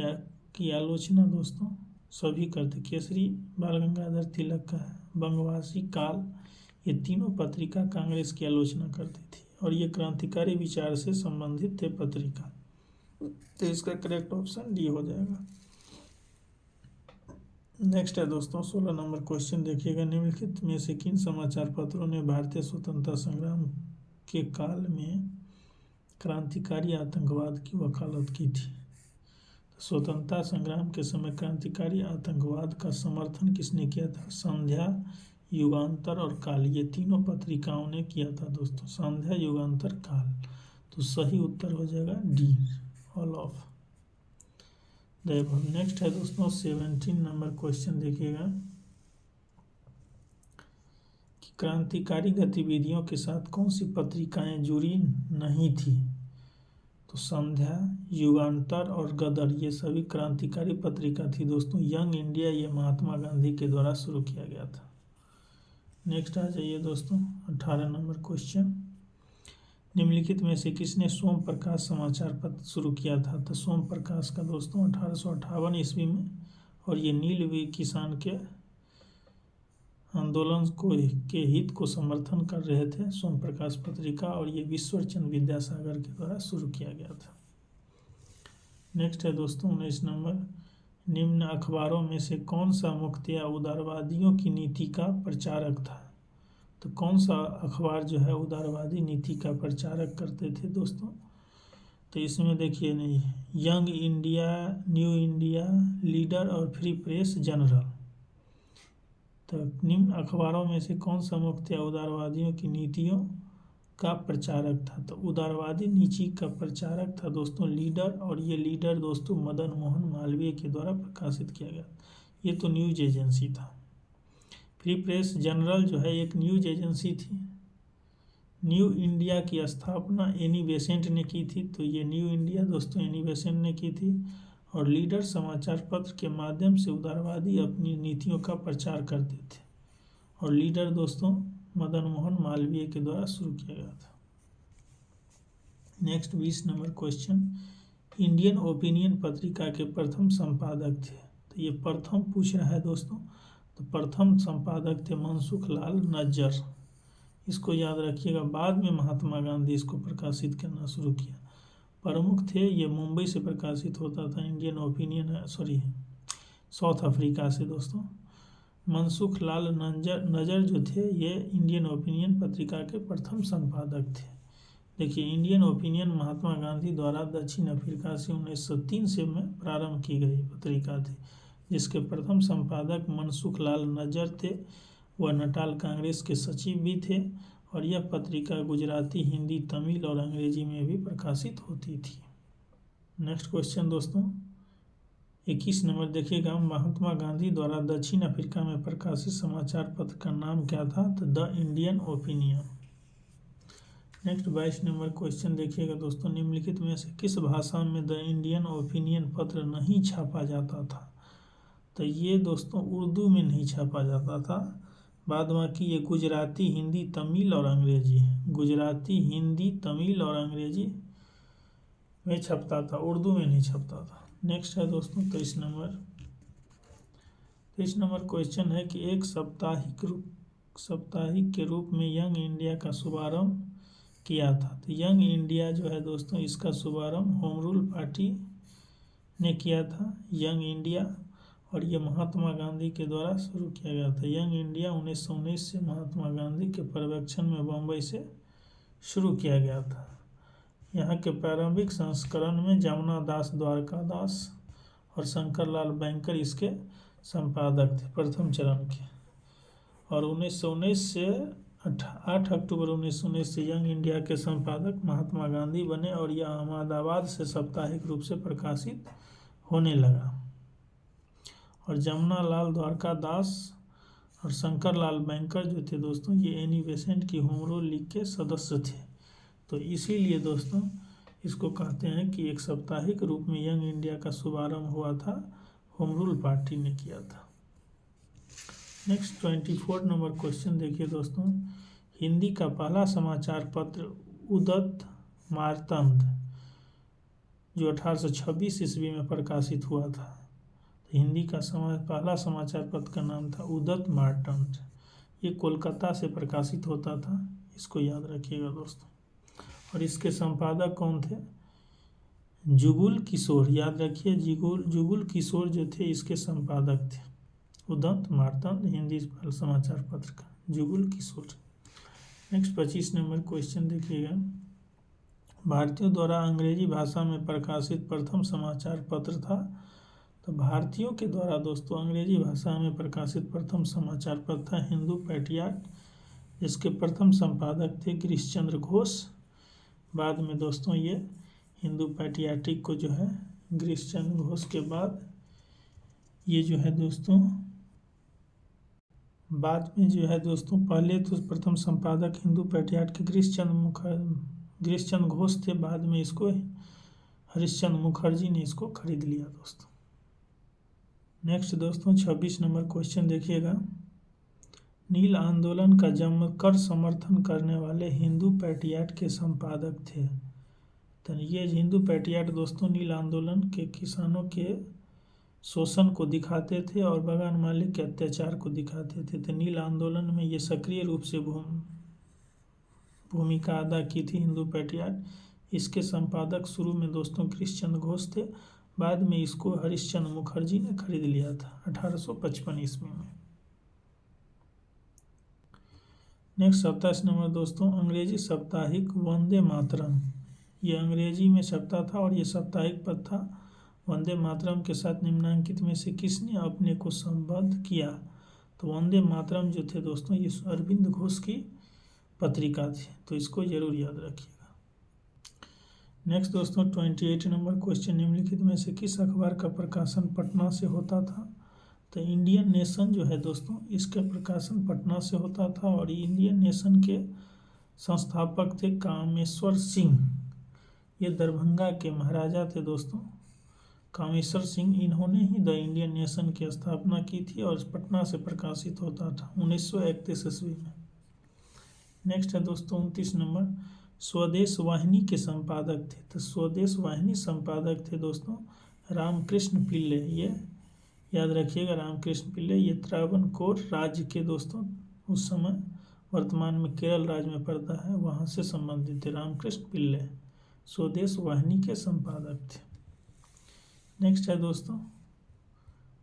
की आलोचना दोस्तों सभी करते। केसरी बाल गंगाधर तिलक का है, बंगवासी, काल, ये तीनों पत्रिका कांग्रेस की आलोचना करती थी और ये क्रांतिकारी विचार से संबंधित थे पत्रिका। तो इसका करेक्ट ऑप्शन डी हो जाएगा। नेक्स्ट है दोस्तों 16 नंबर क्वेश्चन देखिएगा। निम्नलिखित में से किन समाचार पत्रों ने भारतीय स्वतंत्रता संग्राम के काल में क्रांतिकारी आतंकवाद की वकालत की थी? तो स्वतंत्रता संग्राम के समय क्रांतिकारी आतंकवाद का समर्थन किसने किया था? संध्या, युगांतर और काल, ये तीनों पत्रिकाओं ने किया था दोस्तों। संध्या, युगांतर, काल। तो सही उत्तर हो जाएगा D, all of the above. Next है दोस्तों 17 नंबर क्वेश्चन देखिएगा कि क्रांतिकारी गतिविधियों के साथ कौन सी पत्रिकाएं जुड़ी नहीं थी? तो संध्या, युगांतर और गदर ये सभी क्रांतिकारी पत्रिका थी दोस्तों। यंग इंडिया ये महात्मा गांधी के द्वारा शुरू किया गया था। नेक्स्ट आ जाइए दोस्तों 18 नंबर क्वेश्चन। निम्नलिखित में से किसने सोम प्रकाश समाचार पत्र शुरू किया था? तो सोम प्रकाश का दोस्तों 1858 ईस्वी में, और ये नील किसान के आंदोलन के हित को समर्थन कर रहे थे सोम प्रकाश पत्रिका, और ये ईश्वर चंद्र विद्यासागर के द्वारा शुरू किया गया था। नेक्स्ट है दोस्तों 19 नंबर। निम्न अखबारों में से कौन सा मुख्यतया उदारवादियों की नीति का प्रचारक था? तो कौन सा अखबार जो है उदारवादी नीति का प्रचारक करते थे दोस्तों? तो इसमें देखिए नहीं, young India, new India, leader और फ्री प्रेस जनरल। तो निम्न अखबारों में से कौन सा मुख्यतया उदारवादियों की नीतियों का प्रचारक था? तो उदारवादी नीति का प्रचारक था दोस्तों लीडर, और ये लीडर दोस्तों मदन मोहन मालवीय के द्वारा प्रकाशित किया गया। ये तो न्यूज एजेंसी था। फ्री प्रेस जनरल जो है एक न्यूज एजेंसी थी। न्यू इंडिया की स्थापना एनी बेसेंट ने की थी, तो ये न्यू इंडिया दोस्तों एनी बेसेंट ने की थी। और लीडर समाचार पत्र के माध्यम से उदारवादी अपनी नीतियों का प्रचार करते थे, और लीडर दोस्तों मदन मोहन मालवीय के द्वारा शुरू किया गया था। Next 20 number question, Indian opinion पत्रिका के प्रथम संपादक थे। तो ये प्रथम पूछ रहा है दोस्तों, तो प्रथम संपादक थे मनसुख लाल नज्जर, इसको याद रखिएगा। बाद में महात्मा गांधी इसको प्रकाशित करना शुरू किया। प्रमुख थे ये मुंबई से प्रकाशित होता था, इंडियन ओपिनियन साउथ अफ्रीका से दोस्तों। मनसुख लाल नजर जो थे ये इंडियन ओपिनियन पत्रिका के प्रथम संपादक थे। देखिए, इंडियन ओपिनियन महात्मा गांधी द्वारा दक्षिण अफ्रीका से 1903 से में प्रारंभ की गई पत्रिका थी, जिसके प्रथम संपादक मनसुख लाल नज्जर थे। वह नटाल कांग्रेस के सचिव भी थे और यह पत्रिका गुजराती, हिंदी, तमिल और अंग्रेजी में भी प्रकाशित होती थी। नेक्स्ट क्वेश्चन दोस्तों 21 नंबर देखिएगा, महात्मा गांधी द्वारा दक्षिण अफ्रीका में प्रकाशित समाचार पत्र का नाम क्या था? तो the Indian opinion. Next 22 number question देखिएगा दोस्तों, निम्नलिखित में से किस भाषा में द इंडियन ओपिनियन पत्र नहीं छापा जाता था? तो ये दोस्तों उर्दू में नहीं छापा जाता था। बाद बाकी ये गुजराती, हिंदी, तमिल और अंग्रेजी, गुजराती, हिंदी, तमिल और अंग्रेजी में छपता था, उर्दू में नहीं छपता था। नेक्स्ट है दोस्तों 23 नंबर। 23 नंबर क्वेश्चन है कि एक साप्ताहिक के रूप में यंग इंडिया का शुभारंभ किया था। तो यंग इंडिया जो है दोस्तों, इसका शुभारंभ होम रूल पार्टी ने किया था, यंग इंडिया, और ये महात्मा गांधी के द्वारा शुरू किया गया था। यंग इंडिया 1919 से महात्मा गांधी के पर्यवेक्षण में बम्बई से शुरू किया गया था। यहाँ के प्रारंभिक संस्करण में जमुना दास, द्वारका दास और शंकरलाल बैंकर इसके संपादक थे प्रथम चरण के। और 1919 से 8 अक्टूबर 1919 से यंग इंडिया के संपादक महात्मा गांधी बने और यह अहमदाबाद से साप्ताहिक रूप से प्रकाशित होने लगा। और जमुना लाल, द्वारका दास और शंकर लाल बैंकर जो थे दोस्तों, ये एनी बेसेंट की होम रूल लीग के सदस्य थे। तो इसीलिए दोस्तों इसको कहते हैं कि एक साप्ताहिक रूप में यंग इंडिया का शुभारंभ हुआ था, होम रूल पार्टी ने किया था। नेक्स्ट 24 नंबर क्वेश्चन देखिए दोस्तों, हिंदी का पहला समाचार पत्र उदत मार्तंड जो 1826 ईस्वी में प्रकाशित हुआ था। हिंदी का पहला समाचार पत्र का नाम था उदत मार्तंड। ये कोलकाता से प्रकाशित होता था, इसको याद रखिएगा दोस्तों। और इसके संपादक कौन थे? जुगुल किशोर, याद रखिए, जुगुल किशोर जो थे इसके संपादक थे। उदत मार्तंड हिंदी समाचार पत्र का जुगुल किशोर। नेक्स्ट 25 नंबर क्वेश्चन देखिएगा, भारतीयों द्वारा अंग्रेजी भाषा में प्रकाशित प्रथम समाचार पत्र था। तो भारतीयों के द्वारा दोस्तों अंग्रेजी भाषा में प्रकाशित प्रथम समाचार पत्र था हिंदू पैट्रियट, जिसके प्रथम संपादक थे गिरीश चंद्र घोष। बाद में दोस्तों ये हिंदू पैट्रियाटिक को जो है गिरीश चंद्र घोष के बाद ये जो है दोस्तों, बाद में जो है दोस्तों, पहले तो प्रथम संपादक हिंदू पैट्रियट के गिरीश चंद्र घोष थे। बाद में इसको हरिश्चंद्र मुखर्जी ने इसको खरीद लिया दोस्तों। नेक्स्ट दोस्तों 26 नंबर क्वेश्चन देखिएगा, नील आंदोलन का जमकर समर्थन करने वाले हिंदू पैट्रियट के संपादक थे। तो ये हिंदू पैट्रियट दोस्तों नील आंदोलन के किसानों के शोषण को दिखाते थे और बागान मालिक के अत्याचार को दिखाते थे। तो नील आंदोलन में ये सक्रिय रूप से भूमिका अदा की थी हिंदू पैट्रियट। इसके संपादक शुरू में दोस्तों गिरीश चंद्र घोष थे, बाद में इसको हरिश्चंद्र मुखर्जी ने खरीद लिया था 1855 ईस्वी में। नेक्स्ट 27 नंबर दोस्तों, अंग्रेजी साप्ताहिक वंदे मातरम, ये अंग्रेजी में छपता था और ये साप्ताहिक पत्र था। वंदे मातरम के साथ निम्नांकित में से किसने अपने को संबद्ध किया? तो वंदे मातरम जो थे दोस्तों ये अरविंद घोष की पत्रिका थी, तो इसको जरूर याद रखिएगा। नेक्स्ट दोस्तों 28 नंबर क्वेश्चन, निम्नलिखित में से किस अखबार का प्रकाशन पटना से होता था? तो इंडियन नेशन जो है दोस्तों इसका प्रकाशन पटना से होता था और इंडियन नेशन के संस्थापक थे कामेश्वर सिंह। ये दरभंगा के महाराजा थे दोस्तों कामेश्वर सिंह, इन्होंने ही द इंडियन नेशन की स्थापना की थी और पटना से प्रकाशित होता था 1931 ईस्वी में। नेक्स्ट है दोस्तों 29 नंबर, स्वदेश वाहिनी के संपादक थे। तो स्वदेश वाहिनी संपादक थे दोस्तों रामकृष्ण पिल्ले। ये याद रखिएगा, रामकृष्ण पिल्ले। ये त्रावणकोर राज्य के दोस्तों उस समय वर्तमान में केरल राज्य में पड़ता है, वहाँ से संबंधित थे रामकृष्ण पिल्ले। स्वदेश वाहिनी के संपादक थे। नेक्स्ट है दोस्तों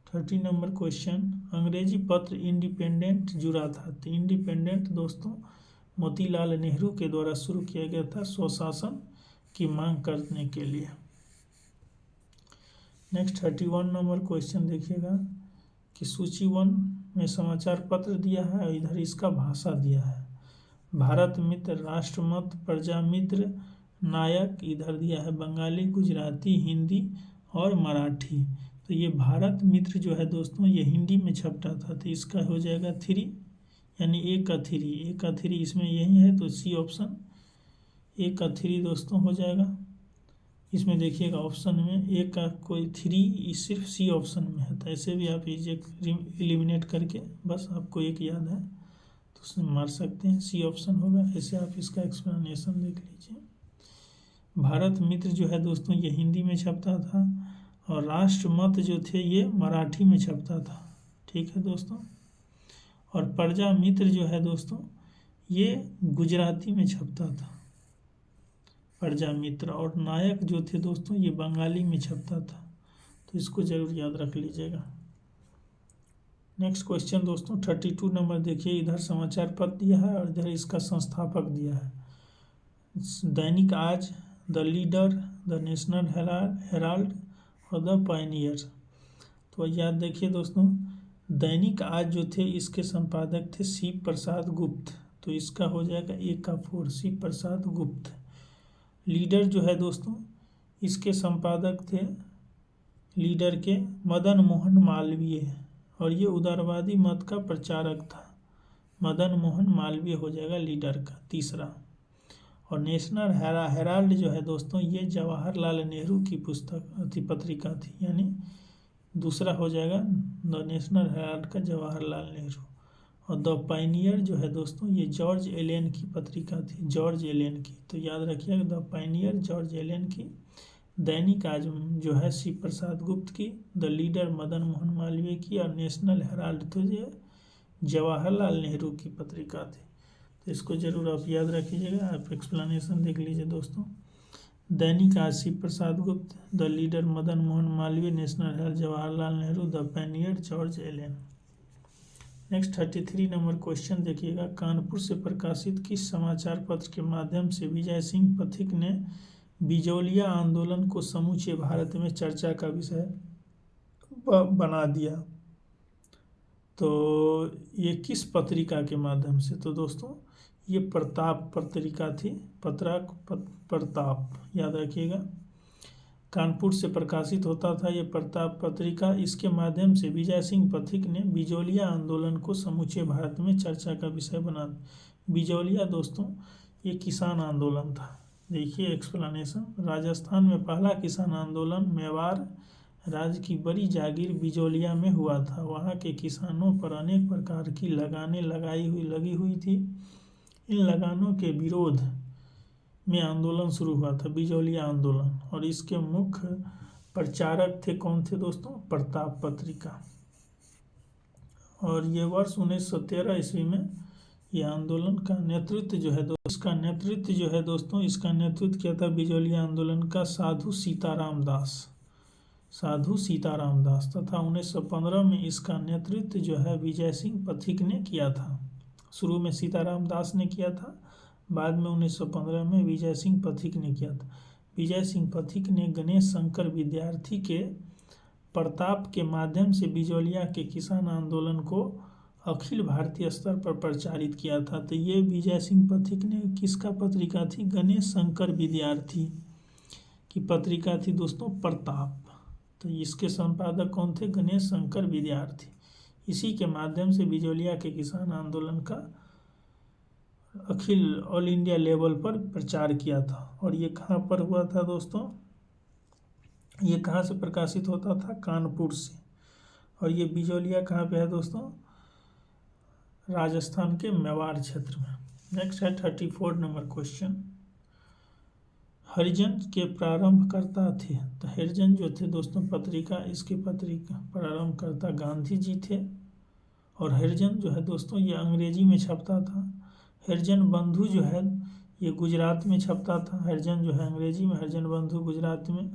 30 नंबर क्वेश्चन, अंग्रेजी पत्र इंडिपेंडेंट जुड़ा था। तो इंडिपेंडेंट दोस्तों मोतीलाल नेहरू के द्वारा शुरू किया गया था स्वशासन की मांग करने के लिए। नेक्स्ट 31 नंबर क्वेश्चन देखिएगा कि सूची 1 में समाचार पत्र दिया है और इधर इसका भाषा दिया है। भारत मित्र, राष्ट्रमत, प्रजामित्र, नायक, इधर दिया है बंगाली, गुजराती, हिंदी और मराठी। तो ये भारत मित्र जो है दोस्तों ये हिंदी में छपता था, तो इसका हो जाएगा 3 यानी ए का 3 इसमें यही है, तो सी ऑप्शन ए का 3 दोस्तों हो जाएगा। इसमें देखिएगा ऑप्शन में ए का कोई 3 सिर्फ सी ऑप्शन में है, तो ऐसे भी आप इसे एलिमिनेट करके बस आपको एक याद है तो उसमें मार सकते हैं, सी ऑप्शन होगा। ऐसे आप इसका एक्सप्लेनेशन देख लीजिए। भारत मित्र जो है दोस्तों ये हिंदी में छपता था और राष्ट्रमत जो थे ये मराठी में छपता था, ठीक है दोस्तों। और प्रजा मित्र जो है दोस्तों ये गुजराती में छपता था, प्रजा मित्र। और नायक जो थे दोस्तों ये बंगाली में छपता था, तो इसको जरूर याद रख लीजिएगा। नेक्स्ट क्वेश्चन दोस्तों 32 नंबर देखिए, इधर समाचार पत्र दिया है और इधर इसका संस्थापक दिया है। दैनिक आज, the leader, the national Herald और द पायनियर। तो याद देखिए दोस्तों, दैनिक आज जो थे इसके संपादक थे सी प्रसाद गुप्त, तो इसका हो जाएगा ए का 4, सी प्रसाद गुप्त। लीडर जो है दोस्तों इसके संपादक थे लीडर के मदन मोहन मालवीय, और ये उदारवादी मत का प्रचारक था। मदन मोहन मालवीय हो जाएगा लीडर का तीसरा। और नेशनल हेराल्ड जो है दोस्तों ये जवाहरलाल नेहरू की पुस्तक थी, पत्रिका थी, यानी दूसरा हो जाएगा द नेशनल हेराल्ड का जवाहरलाल नेहरू। और द पायनियर जो है दोस्तों ये जॉर्ज एलेन की पत्रिका थी, जॉर्ज एलेन की। तो याद रखिएगा द पायनियर जॉर्ज एलेन की, दैनिक आज जो है सी प्रसाद गुप्त की, द लीडर मदन मोहन मालवीय की, और नेशनल हेराल्ड तो ये जवाहरलाल नेहरू की पत्रिका थी। तो इसको जरूर आप याद रखिएगा, आप एक्सप्लेनेशन देख लीजिए दोस्तों। दैनिक आज C Prasad Gupt, the Leader Madan Mohan Malviya, National Herald Jawaharlal Nehru, the Pioneer George Allen. Next 33 number question देखिएगा, कानपुर से प्रकाशित किस समाचार पत्र के माध्यम से विजय सिंह पथिक ने बिजौलिया आंदोलन को समूचे भारत में चर्चा का विषय बना दिया। तो ये किस पत्रिका के माध्यम से, तो दोस्तों ये प्रताप पत्रिका थी, प्रताप, याद रखिएगा। कानपुर से प्रकाशित होता था ये प्रताप पत्रिका। इसके माध्यम से विजय सिंह पथिक ने बिजौलिया आंदोलन को समूचे भारत में चर्चा का विषय बना। बिजौलिया दोस्तों ये किसान आंदोलन था। देखिए एक्सप्लेनेशन, राजस्थान में पहला किसान आंदोलन मेवाड़ राज्य की बड़ी जागीर बिजौलिया में हुआ था। वहाँ के किसानों पर अनेक प्रकार की लगानें लगी हुई थी। इन लगानों के विरोध में आंदोलन शुरू हुआ था, बिजौलिया आंदोलन, और इसके मुख्य प्रचारक थे कौन थे दोस्तों, प्रताप पत्रिका। और ये वर्ष 1913 ईस्वी में ये आंदोलन का नेतृत्व जो है इसका नेतृत्व किया था बिजौलिया आंदोलन का साधु सीताराम दास तथा 1915 में इसका नेतृत्व जो है विजय सिंह पथिक ने किया था। शुरू में सीताराम दास ने किया था, बाद में 1915 में विजय सिंह पथिक ने किया था। विजय सिंह पथिक ने गणेश शंकर विद्यार्थी के प्रताप के माध्यम से बिजौलिया के किसान आंदोलन को अखिल भारतीय स्तर पर प्रचारित किया था। तो ये विजय सिंह पथिक ने किसका पत्रिका थी, गणेश शंकर विद्यार्थी की पत्रिका थी दोस्तों प्रताप। तो इसके संपादक कौन थे, गणेश शंकर विद्यार्थी। इसी के माध्यम से बिजौलिया के किसान आंदोलन का अखिल ऑल इंडिया लेवल पर प्रचार किया था। और ये कहाँ पर हुआ था दोस्तों, ये कहाँ से प्रकाशित होता था, कानपुर से। और ये बिजौलिया कहाँ पे है दोस्तों, राजस्थान के मेवाड़ क्षेत्र में। नेक्स्ट है 34 नंबर क्वेश्चन, हरिजन के प्रारंभकर्ता थे। तो हरिजन जो थे दोस्तों पत्रिका, इसके पत्रिका प्रारंभकर्ता गांधी जी थे। और हरिजन जो है दोस्तों ये अंग्रेजी में छपता था। हरिजन बंधु जो है ये गुजरात में छपता था। हरिजन जो है अंग्रेजी में, हरिजन बंधु गुजरात में,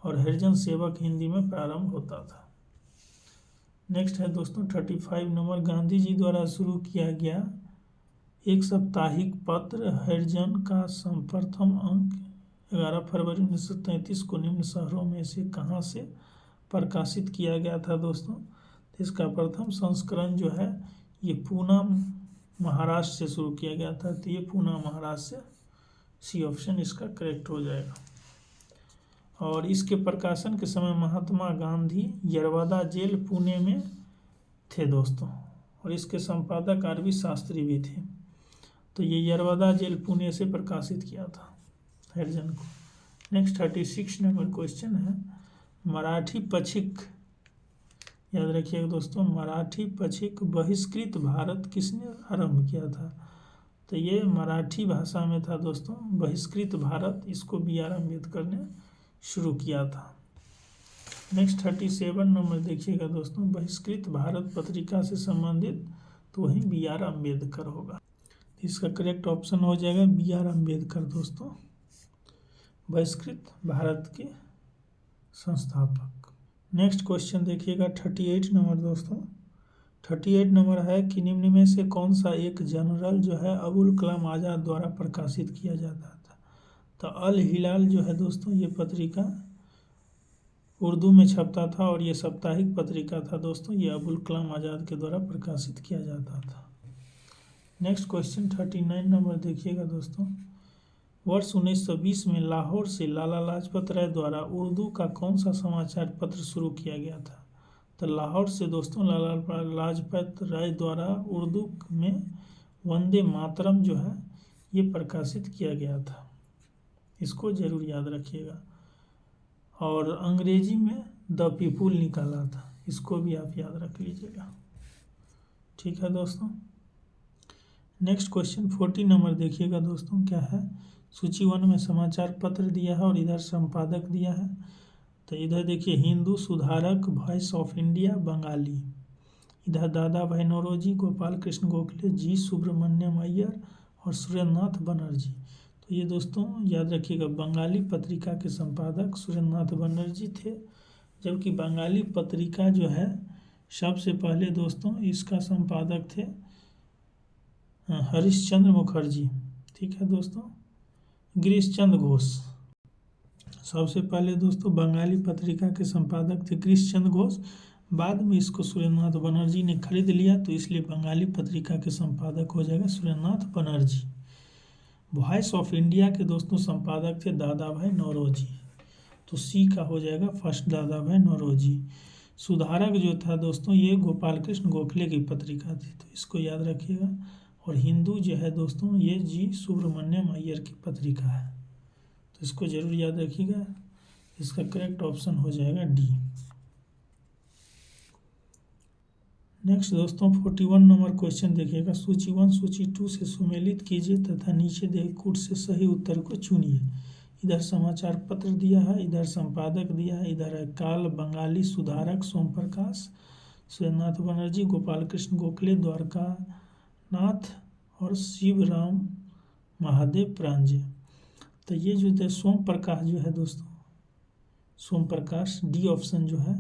और हरिजन सेवक हिंदी में प्रारंभ होता था। नेक्स्ट है दोस्तों 35 नंबर, गांधी जी द्वारा शुरू किया गया एक साप्ताहिक पत्र हरिजन का प्रथम अंक 11 फरवरी 1933 को निम्न शहरों में से कहाँ से प्रकाशित किया गया था दोस्तों। तो इसका प्रथम संस्करण जो है ये पूना महाराष्ट्र से शुरू किया गया था। तो ये पूना महाराष्ट्र से, सी ऑप्शन इसका करेक्ट हो जाएगा। और इसके प्रकाशन के समय महात्मा गांधी यरवदा जेल पुणे में थे दोस्तों। और इसके संपादक आर.वी. शास्त्री भी थे। तो ये यरवदा जेल पुणे से प्रकाशित किया था हरिजन को। नेक्स्ट 36 नंबर क्वेश्चन है, मराठी पथिक, याद रखिएगा दोस्तों, मराठी पथिक बहिष्कृत भारत किसने आरंभ किया था। तो ये मराठी भाषा में था दोस्तों, बहिष्कृत भारत, इसको B.R. अम्बेडकर ने शुरू किया था। नेक्स्ट 37 नंबर देखिएगा दोस्तों, बहिष्कृत भारत पत्रिका से संबंधित तो वही B.R. अम्बेडकर होगा। इसका करेक्ट ऑप्शन हो जाएगा B.R. अम्बेडकर दोस्तों, बहिष्कृत भारत के संस्थापक। नेक्स्ट क्वेश्चन देखिएगा 38 नंबर दोस्तों। 38 नंबर है कि निम्न में से कौन सा एक जनरल जो है अबुल कलाम आज़ाद द्वारा प्रकाशित किया जाता था। तो अल हिलाल जो है दोस्तों ये पत्रिका उर्दू में छपता था और ये साप्ताहिक पत्रिका था दोस्तों, ये अबुल कलाम आज़ाद के द्वारा प्रकाशित किया जाता था। नेक्स्ट क्वेश्चन 39 नंबर देखिएगा दोस्तों, वर्ष 1920 में लाहौर से लाला लाजपत राय द्वारा उर्दू का कौन सा समाचार पत्र शुरू किया गया था। तो लाहौर से दोस्तों लाला लाजपत राय द्वारा उर्दू में वंदे मातरम जो है ये प्रकाशित किया गया था, इसको जरूर याद रखिएगा। और अंग्रेजी में द पीपुल निकाला था, इसको भी आप याद रख लीजिएगा। ठीक है दोस्तों। नेक्स्ट क्वेश्चन 40 नंबर देखिएगा दोस्तों, क्या है, सूची 1 में समाचार पत्र दिया है और इधर संपादक दिया है। तो इधर देखिए हिंदू सुधारक, वॉइस ऑफ इंडिया बंगाली, इधर दादा भाई नौरोजी, गोपाल कृष्ण गोखले, जी सुब्रमण्यम अय्यर और सुरेंद्रनाथ बनर्जी। तो ये दोस्तों याद रखिएगा बंगाली पत्रिका के संपादक सुरेंद्रनाथ बनर्जी थे। जबकि बंगाली पत्रिका जो है सबसे पहले दोस्तों इसका संपादक थे हरिश्चंद्र मुखर्जी। ठीक है दोस्तों, गिरीशचंद्र घोष सबसे पहले दोस्तों बंगाली पत्रिका के संपादक थे गिरीशचंद्र घोष। बाद में इसको सुरेंद्रनाथ बनर्जी ने खरीद लिया, तो इसलिए बंगाली पत्रिका के संपादक हो जाएगा Surendranath Banerjee. Voice of India के दोस्तों संपादक थे दादा भाई नौरोजी, तो सी का हो जाएगा फर्स्ट दादा भाई नौरोजी। सुधारक जो था दोस्तों ये गोपाल कृष्ण गोखले की पत्रिका थी, तो इसको याद रखिएगा। और हिंदू जो है दोस्तों ये जी सुब्रमण्यम अय्यर की पत्रिका है, तो इसको जरूर याद रखिएगा। इसका करेक्ट ऑप्शन हो जाएगा डी। नेक्स्ट दोस्तों 41 नंबर क्वेश्चन देखिएगा, सूची 1 सूची 2 से सुमेलित कीजिए तथा नीचे दिए कूट से सही उत्तर को चुनिए। इधर समाचार पत्र दिया है, इधर संपादक दिया है, इधर है काल, बंगाली, सुधारक, सोम प्रकाश, सुरेंद्रनाथ बनर्जी, गोपाल कृष्ण गोखले, द्वारका नाथ और शिवराम महादेव प्रांजे। तो ये जो थे सोम प्रकाश जो है दोस्तों, सोम प्रकाश डी ऑप्शन जो है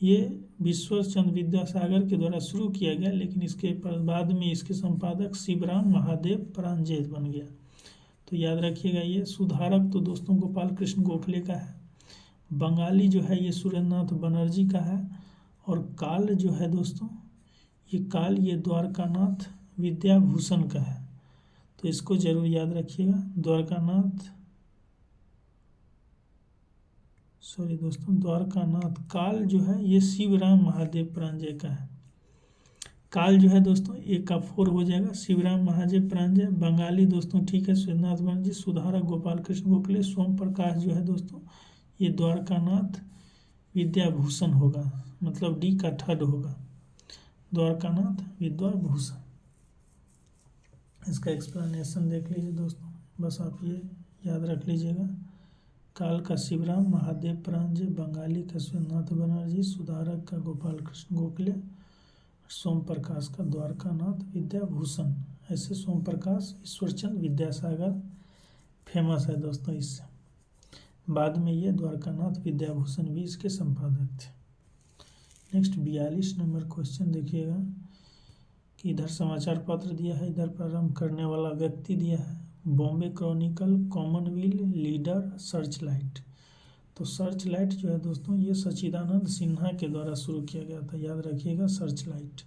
ये विश्व चंद्र विद्यासागर के द्वारा शुरू किया गया, लेकिन इसके बाद में इसके संपादक शिवराम महादेव प्रांजे बन गया। तो याद रखिएगा ये सुधारक तो दोस्तों गोपाल कृष्ण गोखले का है, बंगाली जो है ये सुरेंद्रनाथ बनर्जी का है, और काल जो है दोस्तों ये काल ये द्वारकानाथ विद्याभूषण का है, तो इसको जरूर याद रखिएगा। द्वारकानाथ काल जो है ये शिवराम महादेव प्रांजय का है। काल जो है दोस्तों एक का 4 हो जाएगा, शिवराम महादेव प्रांजय। बंगाली दोस्तों ठीक है सुरेंद्रनाथ बनर्जी, सुधारक गोपाल कृष्ण गोखले, सोम प्रकाश जो है दोस्तों ये द्वारकानाथ विद्याभूषण होगा, मतलब डी का 3rd होगा, द्वारकानाथ विद्याभूषण। इसका एक्सप्लेनेशन देख लीजिए दोस्तों, बस आप ये याद रख लीजिएगा। काल का शिवराम, महादेव प्रांजय, बंगाली का सुरेंद्रनाथ बनर्जी, सुधारक का गोपाल कृष्ण गोखले, सोम प्रकाश का द्वारकानाथ विद्याभूषण। ऐसे सोम प्रकाश, ईश्वरचंद विद्यासागर फेमस है दोस्तों इससे। बाद में ये द्वारकानाथ विद्याभूषण भी इसके संपादक थे। नेक्स्ट 42 नंबर क्वेश्चन देखिएगा कि इधर समाचार पत्र दिया है, इधर प्रारंभ करने वाला व्यक्ति दिया है, Bombay Chronicle, Commonwealth, leader, Searchlight. तो सर्चलाइट जो है दोस्तों ये सच्चिदानंद सिन्हा के द्वारा शुरू किया गया था, याद रखिएगा सर्चलाइट।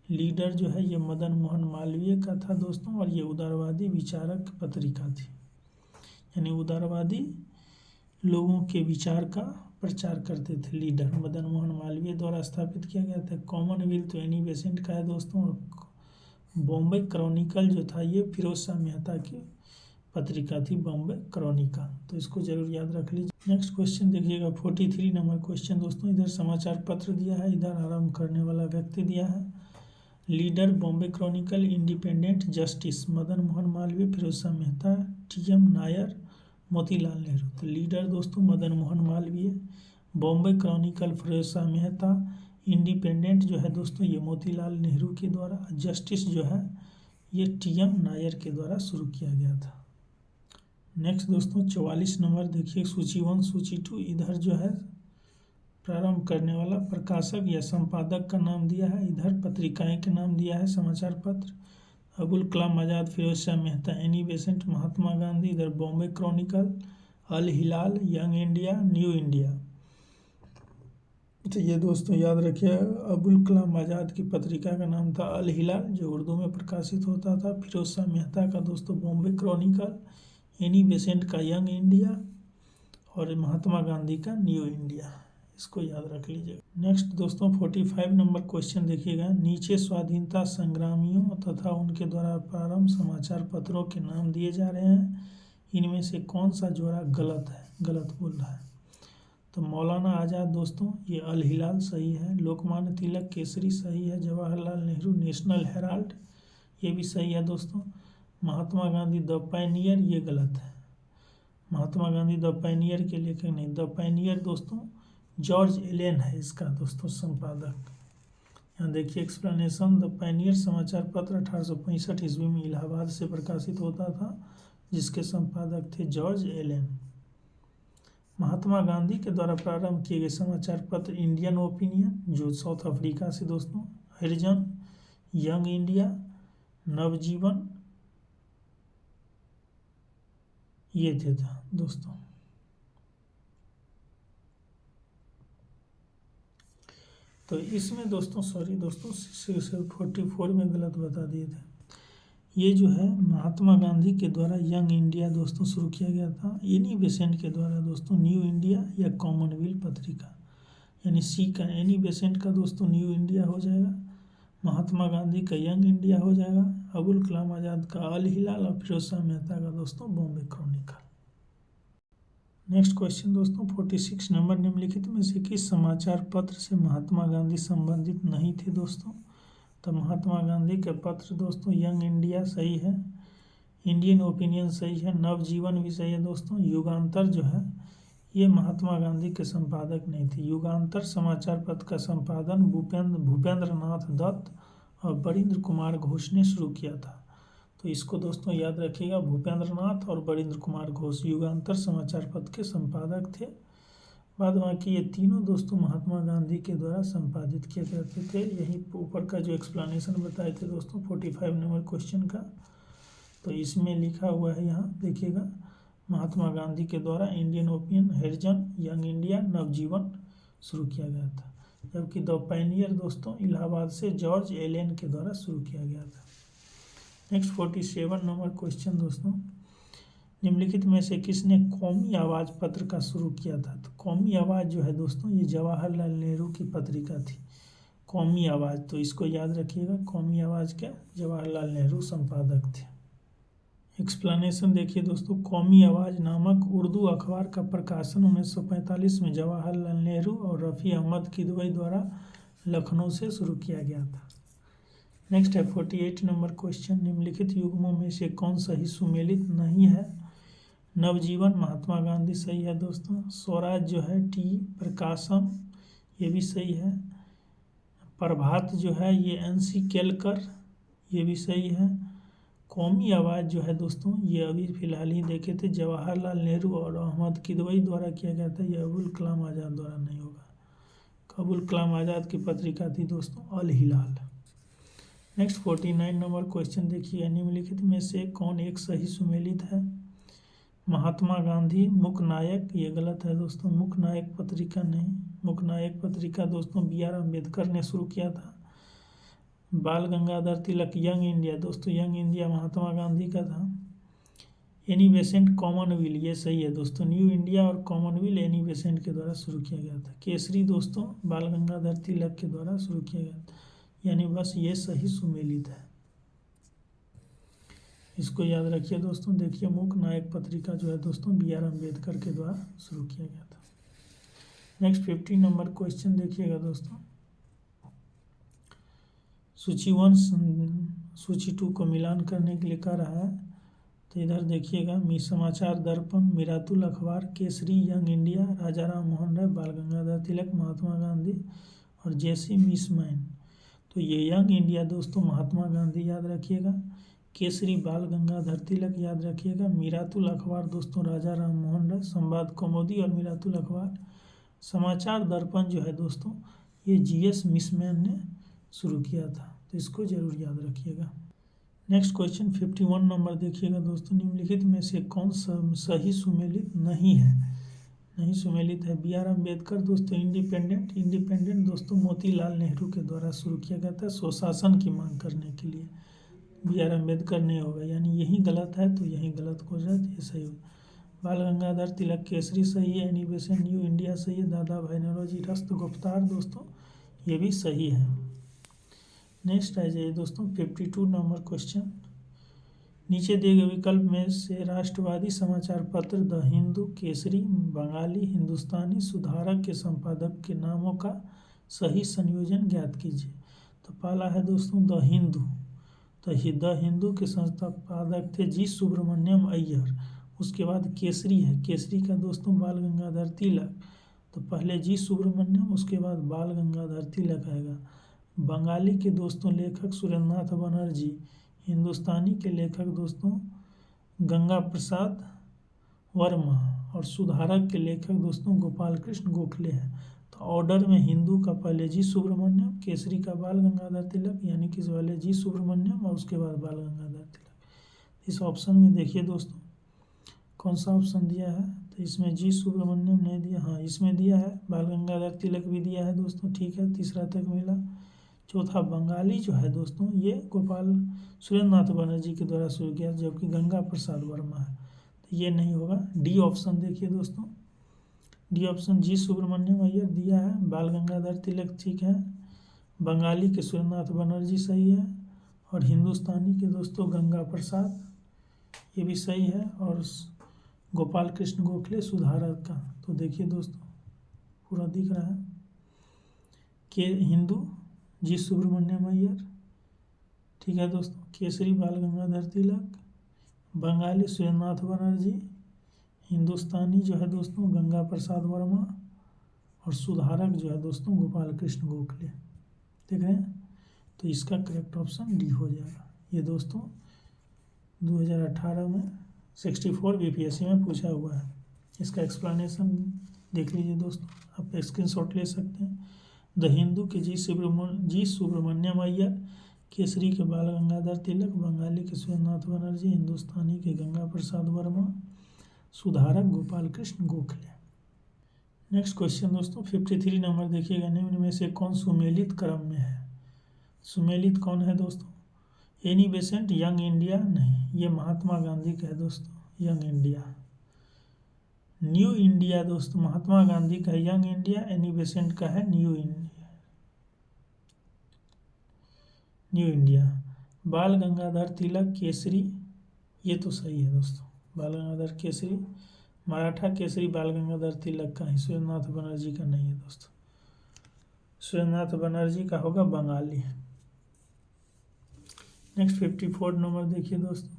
लीडर जो है ये मदन मोहन मालवीय का था दोस्तों, और ये उदारवादी विचारक पत्रिका थी, यानी उदारवादी लोगों के विचार का प्रचार करते थे। लीडर मदन मोहन मालवीय द्वारा स्थापित किया गया था। कॉमनवेल्थ तो एनी बेसेंट का है दोस्तों, और बॉम्बे क्रॉनिकल जो था ये फिरोज शाह मेहता की पत्रिका थी, बॉम्बे क्रॉनिकल। तो इसको जरूर याद रख लीजिए। नेक्स्ट क्वेश्चन देखिएगा 43 नंबर क्वेश्चन दोस्तों, इधर समाचार पत्र दिया है, इधर आरंभ करने वाला व्यक्ति दिया है, Leader Bombay Chronicle, Independent, Justice Madan Mohan Malviya, Firoz Shah Mehta, TM Nair, Motilal Nehru. तो लीडर दोस्तों मदन मोहन मालवीय, बॉम्बे क्रॉनिकल फिरोज शाह मेहता, इंडिपेंडेंट जो है दोस्तों ये मोतीलाल नेहरू के द्वारा, जस्टिस जो है ये टीएम नायर के द्वारा शुरू किया गया था। नेक्स्ट दोस्तों 44 नंबर देखिए, सूची 1 सूची 2, इधर जो है प्रारंभ करने वाला प्रकाशक या संपादक का नाम दिया है, इधर पत्रिकाएं के नाम दिया है, समाचार पत्र, अबुल कलाम आज़ाद, फिरोज शाह मेहता, एनी बेसेंट, महात्मा गांधी, इधर बॉम्बे क्रॉनिकल, अल हिलाल, यंग इंडिया, न्यू इंडिया। तो ये दोस्तों याद रखिए, अबुल कलाम आज़ाद की पत्रिका का नाम था अल हिलाल, जो उर्दू में प्रकाशित होता था। फिरोज शाह मेहता का दोस्तों बॉम्बे क्रॉनिकल, एनी बेसेंट का यंग इंडिया, और महात्मा गांधी का न्यू इंडिया। इसको याद रख लीजिएगा। नेक्स्ट दोस्तों 45 नंबर क्वेश्चन देखिएगा, नीचे स्वाधीनता संग्रामियों तथा उनके द्वारा प्रारंभ समाचार पत्रों के नाम दिए जा रहे हैं, इनमें से कौन सा जोड़ा गलत है, गलत बोल रहा है। तो मौलाना आज़ाद दोस्तों ये अल हिलाल सही है, लोकमान्य तिलक केसरी सही है, जवाहरलाल नेहरू नेशनल हेराल्ड ये भी सही है दोस्तों, महात्मा गांधी द पायनियर ये गलत है, महात्मा गांधी द पायनियर के लेखक नहीं, द पायनियर दोस्तों जॉर्ज एलेन है इसका दोस्तों संपादक। यहाँ देखिए एक्सप्लेनेशन, द पायनियर समाचार पत्र 1865 ईस्वी में इलाहाबाद से प्रकाशित होता था, जिसके संपादक थे जॉर्ज एलेन। महात्मा गांधी के द्वारा प्रारंभ किए गए समाचार पत्र इंडियन ओपिनियन जो साउथ अफ्रीका से दोस्तों, हरिजन, यंग इंडिया, नवजीवन ये थे था दोस्तों। तो इसमें दोस्तों सॉरी दोस्तों 44 में गलत बता दिए थे। ये जो है महात्मा गांधी के द्वारा यंग इंडिया दोस्तों शुरू किया गया था, एनी बेसेंट के द्वारा दोस्तों न्यू इंडिया या कॉमनवेल्थ पत्रिका, यानी सी का एनी बेसेंट का दोस्तों न्यू इंडिया हो जाएगा, महात्मा गांधी का यंग इंडिया हो जाएगा, अबुल कलाम आज़ाद का अल हिलाल, और फिरोज शाह मेहता का दोस्तों बॉम्बे क्रॉनिकल। नेक्स्ट क्वेश्चन दोस्तों 46 नंबर, निम्नलिखित में से किस समाचार पत्र से महात्मा गांधी संबंधित नहीं थे दोस्तों। तो महात्मा गांधी के पत्र दोस्तों यंग इंडिया सही है, इंडियन ओपिनियन सही है, नवजीवन भी सही है दोस्तों। युगांतर जो है ये महात्मा गांधी के संपादक नहीं थे, युगांतर समाचार पत्र का संपादन भूपेंद्र नाथ दत्त और बरिंद्र कुमार घोष ने शुरू किया था। तो इसको दोस्तों याद रखिएगा, भूपेंद्र नाथ और बरिंद्र कुमार घोष युगांतर समाचार पत्र के संपादक थे। बाद बाकी ये तीनों दोस्तों महात्मा गांधी के द्वारा संपादित किए जाते थे। यही ऊपर का जो एक्सप्लेनेशन बताए थे दोस्तों 45 नंबर क्वेश्चन का, तो इसमें लिखा हुआ है यहाँ देखिएगा, महात्मा गांधी के द्वारा इंडियन ओपिनियन, हरिजन, यंग इंडिया, नवजीवन शुरू किया गया था, जबकि द पायनियर दोस्तों इलाहाबाद से जॉर्ज एलेन के द्वारा शुरू किया गया था। नेक्स्ट 47 नंबर क्वेश्चन दोस्तों, निम्नलिखित में से किसने कौमी आवाज़ पत्र का शुरू किया था। तो कौमी आवाज़ जो है दोस्तों ये जवाहरलाल नेहरू की पत्रिका थी, कौमी आवाज़। तो इसको याद रखिएगा, कौमी आवाज़ के जवाहरलाल नेहरू संपादक थे। एक्सप्लेनेशन देखिए दोस्तों, कौमी आवाज़ नामक उर्दू अखबार का प्रकाशन 1945 में जवाहरलाल नेहरू और रफ़ी अहमद किदवई द्वारा लखनऊ से शुरू किया गया था। नेक्स्ट है 48 नंबर क्वेश्चन, निम्नलिखित युग्मों में से कौन सा ही सुमेलित नहीं है। नवजीवन महात्मा गांधी सही है दोस्तों। स्वराज जो है टी प्रकाशम, ये भी सही है। प्रभात जो है ये NC केलकर, ये भी सही है। कौमी आवाज़ जो है दोस्तों ये अभी फ़िलहाल ही देखे थे, जवाहरलाल नेहरू और अहमद किदवई द्वारा किया गया था, ये अबुल कलाम आज़ाद द्वारा नहीं होगा। अबुल कलाम आज़ाद की पत्रिका थी दोस्तों अल हिलाल। नेक्स्ट 49 नंबर क्वेश्चन देखिए, निम्नलिखित में से कौन एक सही सुमेलित है। महात्मा गांधी मुक नायक, ये गलत है दोस्तों, मुक नायक पत्रिका नहीं, मुक नायक पत्रिका दोस्तों BR अम्बेडकर ने शुरू किया था। बाल गंगाधर तिलक यंग इंडिया, दोस्तों यंग इंडिया महात्मा गांधी का था। एनी बेसेंट कॉमनवेल्थ, ये सही है दोस्तों, न्यू इंडिया और कॉमनवेल्थ एनी बेसेंट के द्वारा शुरू किया गया था। केसरी दोस्तों बाल गंगाधर तिलक के द्वारा शुरू किया गया था, यानी बस ये सही सुमेलित है, इसको याद रखिए दोस्तों। देखिए मूक नायक पत्रिका जो है दोस्तों BR अम्बेडकर के द्वारा शुरू किया गया था। नेक्स्ट 50 नंबर क्वेश्चन देखिएगा दोस्तों, सूची 1 सूची 2 को मिलान करने के लिए कह रहा है, तो इधर देखिएगा समाचार दर्पण, मिरातुल अखबार, केसरी, यंग इंडिया, राजा राम मोहन राय, बाल गंगाधर तिलक, महात्मा गांधी और जेसी मिसमैन। तो ये यंग इंडिया दोस्तों महात्मा गांधी याद रखिएगा, केसरी बाल गंगाधर तिलक याद रखिएगा, मिरातुल अखबार दोस्तों राजा राम मोहन राय, संवाद कौमुदी और मिरातुल अखबार। समाचार दर्पण जो है दोस्तों ये GS मिसमैन ने शुरू किया था, तो इसको जरूर याद रखिएगा। नेक्स्ट क्वेश्चन 51 नंबर देखिएगा दोस्तों, निम्नलिखित में से कौन सही सुमेलित नहीं है। नहीं सुमेलित है BR अम्बेडकर दोस्तों इंडिपेंडेंट दोस्तों मोतीलाल नेहरू के द्वारा शुरू किया गया था स्वशासन की मांग करने के लिए। BR अम्बेडकर नहीं होगा, यानी यही गलत है, तो यही गलत हो जाए, ये सही हो। बाल गंगाधर तिलक केसरी सही है, एनी बेसेंट न्यू इंडिया सही है, दादा भाई नौरोजी रस्त गुफ्तार दोस्तों ये भी सही है। नेक्स्ट आ जाइए दोस्तों 52 नंबर क्वेश्चन, नीचे दिए गए विकल्प में से राष्ट्रवादी समाचार पत्र द हिंदू, केसरी, बंगाली, हिंदुस्तानी, सुधारक के संपादक के नामों का सही संयोजन ज्ञात कीजिए। तो पहला है दोस्तों द हिंदू, तो द हिंदू के संपादक थे जी सुब्रमण्यम अय्यर। उसके बाद केसरी है, केसरी का दोस्तों बाल गंगाधर तिलक, तो पहले जी सुब्रमण्यम उसके बाद बाल गंगाधर तिलक आएगा। बंगाली के दोस्तों लेखक सुरेंद्रनाथ बनर्जी, हिंदुस्तानी के लेखक दोस्तों गंगा प्रसाद वर्मा और सुधारक के लेखक दोस्तों गोपाल कृष्ण गोखले हैं। तो ऑर्डर में हिंदू का पहले जी सुब्रमण्यम, केसरी का बाल गंगाधर तिलक यानी कि पहले जी सुब्रमण्यम और उसके बाद बाल गंगाधर तिलक। इस ऑप्शन में देखिए दोस्तों कौन सा ऑप्शन दिया है, तो इसमें जी सुब्रमण्यम नहीं दिया, हाँ इसमें दिया है, बाल गंगाधर तिलक भी दिया है दोस्तों, ठीक है, तीसरा तक मिला। चौथा बंगाली जो है दोस्तों ये गोपाल सुरेंद्रनाथ बनर्जी के द्वारा शुरू किया, जबकि गंगा प्रसाद वर्मा है, तो ये नहीं होगा। डी ऑप्शन देखिए दोस्तों, डी ऑप्शन जी सुब्रमण्यम अय्यर दिया है, बाल गंगाधर तिलक ठीक है, बंगाली के सुरेंद्रनाथ बनर्जी सही है, और हिंदुस्तानी के दोस्तों गंगा प्रसाद ये भी सही है, और गोपाल कृष्ण गोखले सुधारक का। तो देखिए दोस्तों पूरा दिख रहा है कि हिंदू जी सुब्रमण्यम अय्यर, ठीक है दोस्तों, केसरी बाल गंगाधर तिलक, बंगाली सुरेंद्रनाथ बनर्जी, हिंदुस्तानी जो है दोस्तों गंगा प्रसाद वर्मा, और सुधारक जो है दोस्तों गोपाल कृष्ण गोखले। देख रहे हैं, तो इसका करेक्ट ऑप्शन डी हो जाएगा। ये दोस्तों 2018 में 64 BPSC में पूछा हुआ है, इसका एक्सप्लेनेशन देख लीजिए दोस्तों, आप स्क्रीनशॉट ले सकते हैं। द हिंदू के जी सुब्रमण्यम अय्यर, केसरी के बाल गंगाधर तिलक, बंगाली के सुरेंद्रनाथ बनर्जी, हिंदुस्तानी के गंगा प्रसाद वर्मा, सुधारक गोपाल कृष्ण गोखले। नेक्स्ट क्वेश्चन दोस्तों 53 नंबर देखिएगा, निम्न में से कौन सुमेलित क्रम में है। सुमेलित कौन है दोस्तों, एनी बेसेंट यंग इंडिया नहीं, ये महात्मा गांधी का है दोस्तों यंग इंडिया। न्यू इंडिया दोस्तों महात्मा गांधी का यंग इंडिया, एनी बेसेंट का है न्यू इंडिया। बाल गंगाधर तिलक केसरी, ये तो सही है दोस्तों, बाल गंगाधर केसरी, मराठा केसरी बाल गंगाधर तिलक का है, सुरेंद्रनाथ बनर्जी का नहीं है दोस्तों, सुरेंद्रनाथ बनर्जी का होगा बंगाली। नेक्स्ट 54 नंबर देखिए दोस्तों,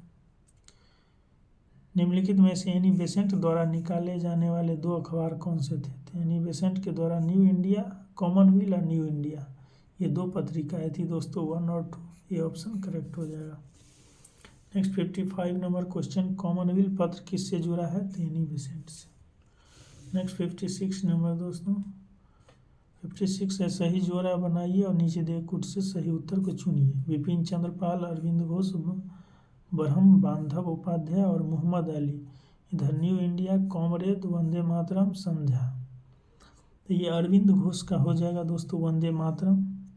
निम्नलिखित में से एनी बेसेंट द्वारा निकाले जाने वाले 2 अखबार कौन से थे? तो एनी बेसेंट के द्वारा न्यू इंडिया, कॉमनवेल्थ और न्यू इंडिया, ये 2 पत्रिकाएँ थी दोस्तों, 1 और 2, ये ऑप्शन करेक्ट हो जाएगा। नेक्स्ट 55 नंबर क्वेश्चन, कॉमनवेल्थ पत्र किससे जुड़ा है? तो एनी बेसेंट से। नेक्स्ट 56 नंबर दोस्तों, 56 है, सही जोड़ा बनाइए और नीचे दिए कुट से सही उत्तर को चुनिए। बिपिन चंद्र पाल, अरविंद घोष, ब्रह्म बांधव उपाध्याय और मोहम्मद अली। इधर new India, comrade, Vande Mataram, संध्या। तो ये अरविंद घोष का हो जाएगा दोस्तों वंदे मातरम,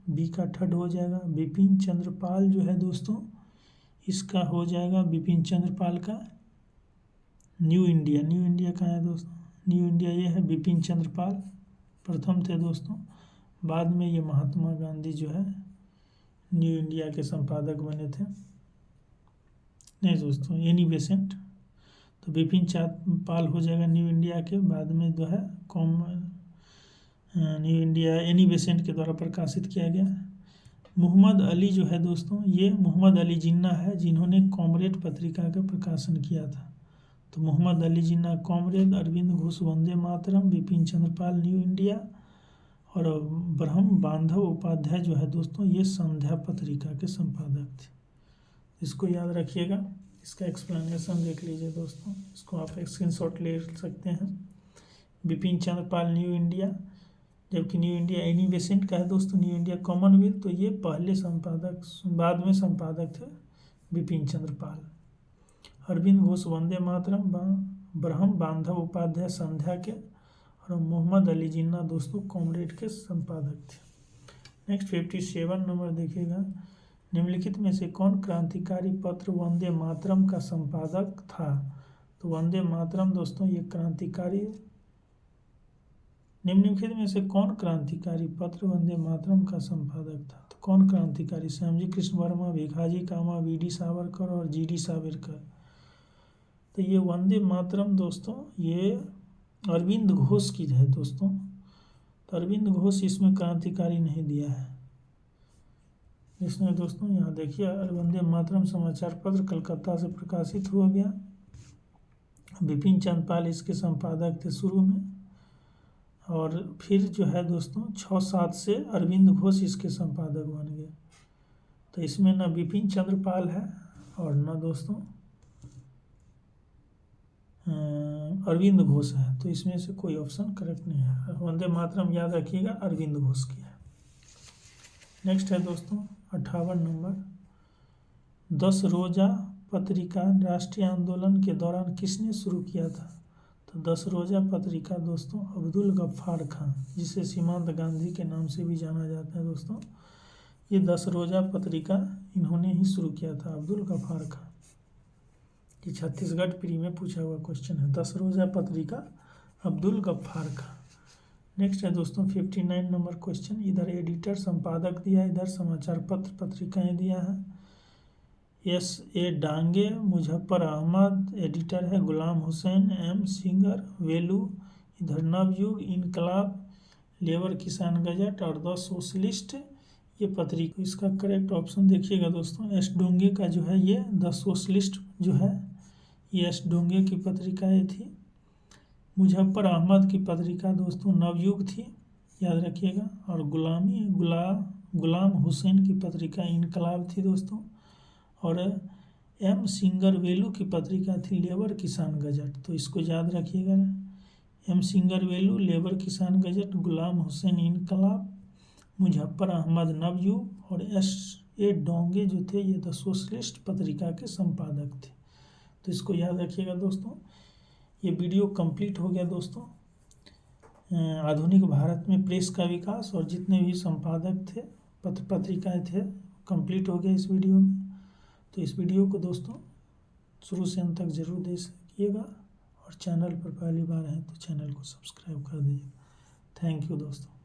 बी का ठड हो जाएगा। बिपिन चंद्र पाल जो है दोस्तों, इसका हो जाएगा बिपिन चंद्र पाल का न्यू इंडिया। न्यू इंडिया कहाँ है दोस्तों? न्यू इंडिया ये है, बिपिन चंद्र पाल प्रथम थे दोस्तों, बाद में ये महात्मा गांधी जो है न्यू इंडिया के संपादक बने थे। नहीं दोस्तों, एनी बेसेंट, तो बिपिन चंद्र पाल हो जाएगा न्यू इंडिया के, बाद में जो है न्यू इंडिया एनी बेसेंट के द्वारा प्रकाशित किया गया। मोहम्मद अली जो है दोस्तों, ये मोहम्मद अली जिन्ना है जिन्होंने कॉमरेड पत्रिका का प्रकाशन किया था। तो Mohammad Ali Jinnah comrade, Arvind Ghosh Vande Mataram, Bipin Chandra Pal new India और ब्रह्म बांधव उपाध्याय जो है दोस्तों, ये संध्या पत्रिका के संपादक थे। इसको याद रखिएगा। इसका एक्सप्लेनेशन देख लीजिए दोस्तों, इसको आप स्क्रीनशॉट ले सकते हैं। बिपिन चंद्र पाल न्यू इंडिया, जबकि न्यू इंडिया एनी बेसेंट का है दोस्तों। न्यू इंडिया कॉमनवेल्थ, तो ये पहले संपादक, बाद में संपादक थे बिपिन चंद्र पाल। अरविंद घोष वंदे मातरम, ब्रह्म बांधव उपाध्याय संध्या के और मोहम्मद अली जिन्ना दोस्तों कॉमरेड के संपादक थे। नेक्स्ट 57 नंबर देखिएगा, निम्नलिखित में से कौन क्रांतिकारी पत्र वंदे मातरम का संपादक था? तो वंदे मातरम दोस्तों ये क्रांतिकारी, निम्नलिखित में से कौन क्रांतिकारी पत्र वंदे मातरम का संपादक था? तो कौन क्रांतिकारी? श्यामजी कृष्ण वर्मा, भिखाजी कामा, वी.डी. सावरकर और जी.डी. सावरकर। तो ये वंदे मातरम दोस्तों ये अरविंद घोष की है दोस्तों। तो अरविंद घोष इसमें क्रांतिकारी नहीं दिया है इसमें दोस्तों। यहाँ देखिए, वंदे मातरम समाचार पत्र कलकत्ता से प्रकाशित हुआ गया। बिपिन चंद्र पाल इसके संपादक थे शुरू में, और फिर जो है दोस्तों 6-7 से अरविंद घोष इसके संपादक बन गए। तो इसमें न बिपिन चंद्र पाल है और न दोस्तों अरविंद घोष है, तो इसमें से कोई ऑप्शन करेक्ट नहीं है। वंदे मातरम याद रखिएगा अरविंद घोष की है। नेक्स्ट है दोस्तों 58 नंबर, 10 रोज़ा पत्रिका राष्ट्रीय आंदोलन के दौरान किसने शुरू किया था? तो 10 रोज़ा पत्रिका दोस्तों अब्दुल गफ्फार खां, जिसे सीमांत गांधी के नाम से भी जाना जाता है दोस्तों, ये 10 रोज़ा पत्रिका इन्होंने ही शुरू किया था, अब्दुल गफ्फार खां। ये छत्तीसगढ़ प्री में पूछा हुआ क्वेश्चन है, 10 रोज़ा पत्रिका अब्दुल गफ्फार खां। नेक्स्ट है दोस्तों 59 नंबर क्वेश्चन, इधर एडिटर संपादक दिया है, इधर समाचार पत्र पत्रिकाएं दिया है। S.A. डांगे, मुजफ्फर अहमद, एडिटर है गुलाम हुसैन, M. सिंगर, वेलू, इधर नवयुग, इनकलाब, लेबर किसान गजट और द सोशलिस्ट, ये पत्रिका। इसका करेक्ट ऑप्शन देखिएगा दोस्तों, एस डोंगे का जो है ये द सोशलिस्ट जो है ये एस डोंगे की पत्रिकाएँ थी। मुजफ्फर अहमद की पत्रिका दोस्तों नवयुग थी, याद रखिएगा। और गुलाम हुसैन की पत्रिका इनकलाब थी दोस्तों। और M. सिंगर वेलू की पत्रिका थी लेबर किसान गजट, तो इसको याद रखिएगा। M. सिंगर वेलू लेबर किसान गजट, गुलाम हुसैन इनकलाब, मुजफ्फर अहमद नवयुग और S.A. डोंगे जो थे ये द सोशलिस्ट पत्रिका के संपादक थे, तो इसको याद रखिएगा दोस्तों। ये वीडियो कंप्लीट हो गया दोस्तों, आधुनिक भारत में प्रेस का विकास और जितने भी संपादक थे पत्रिकाएं थे कंप्लीट हो गया इस वीडियो में। तो इस वीडियो को दोस्तों शुरू से अंत तक जरूर देखिएगा, और चैनल पर पहली बार हैं तो चैनल को सब्सक्राइब कर दीजिएगा। थैंक यू दोस्तों।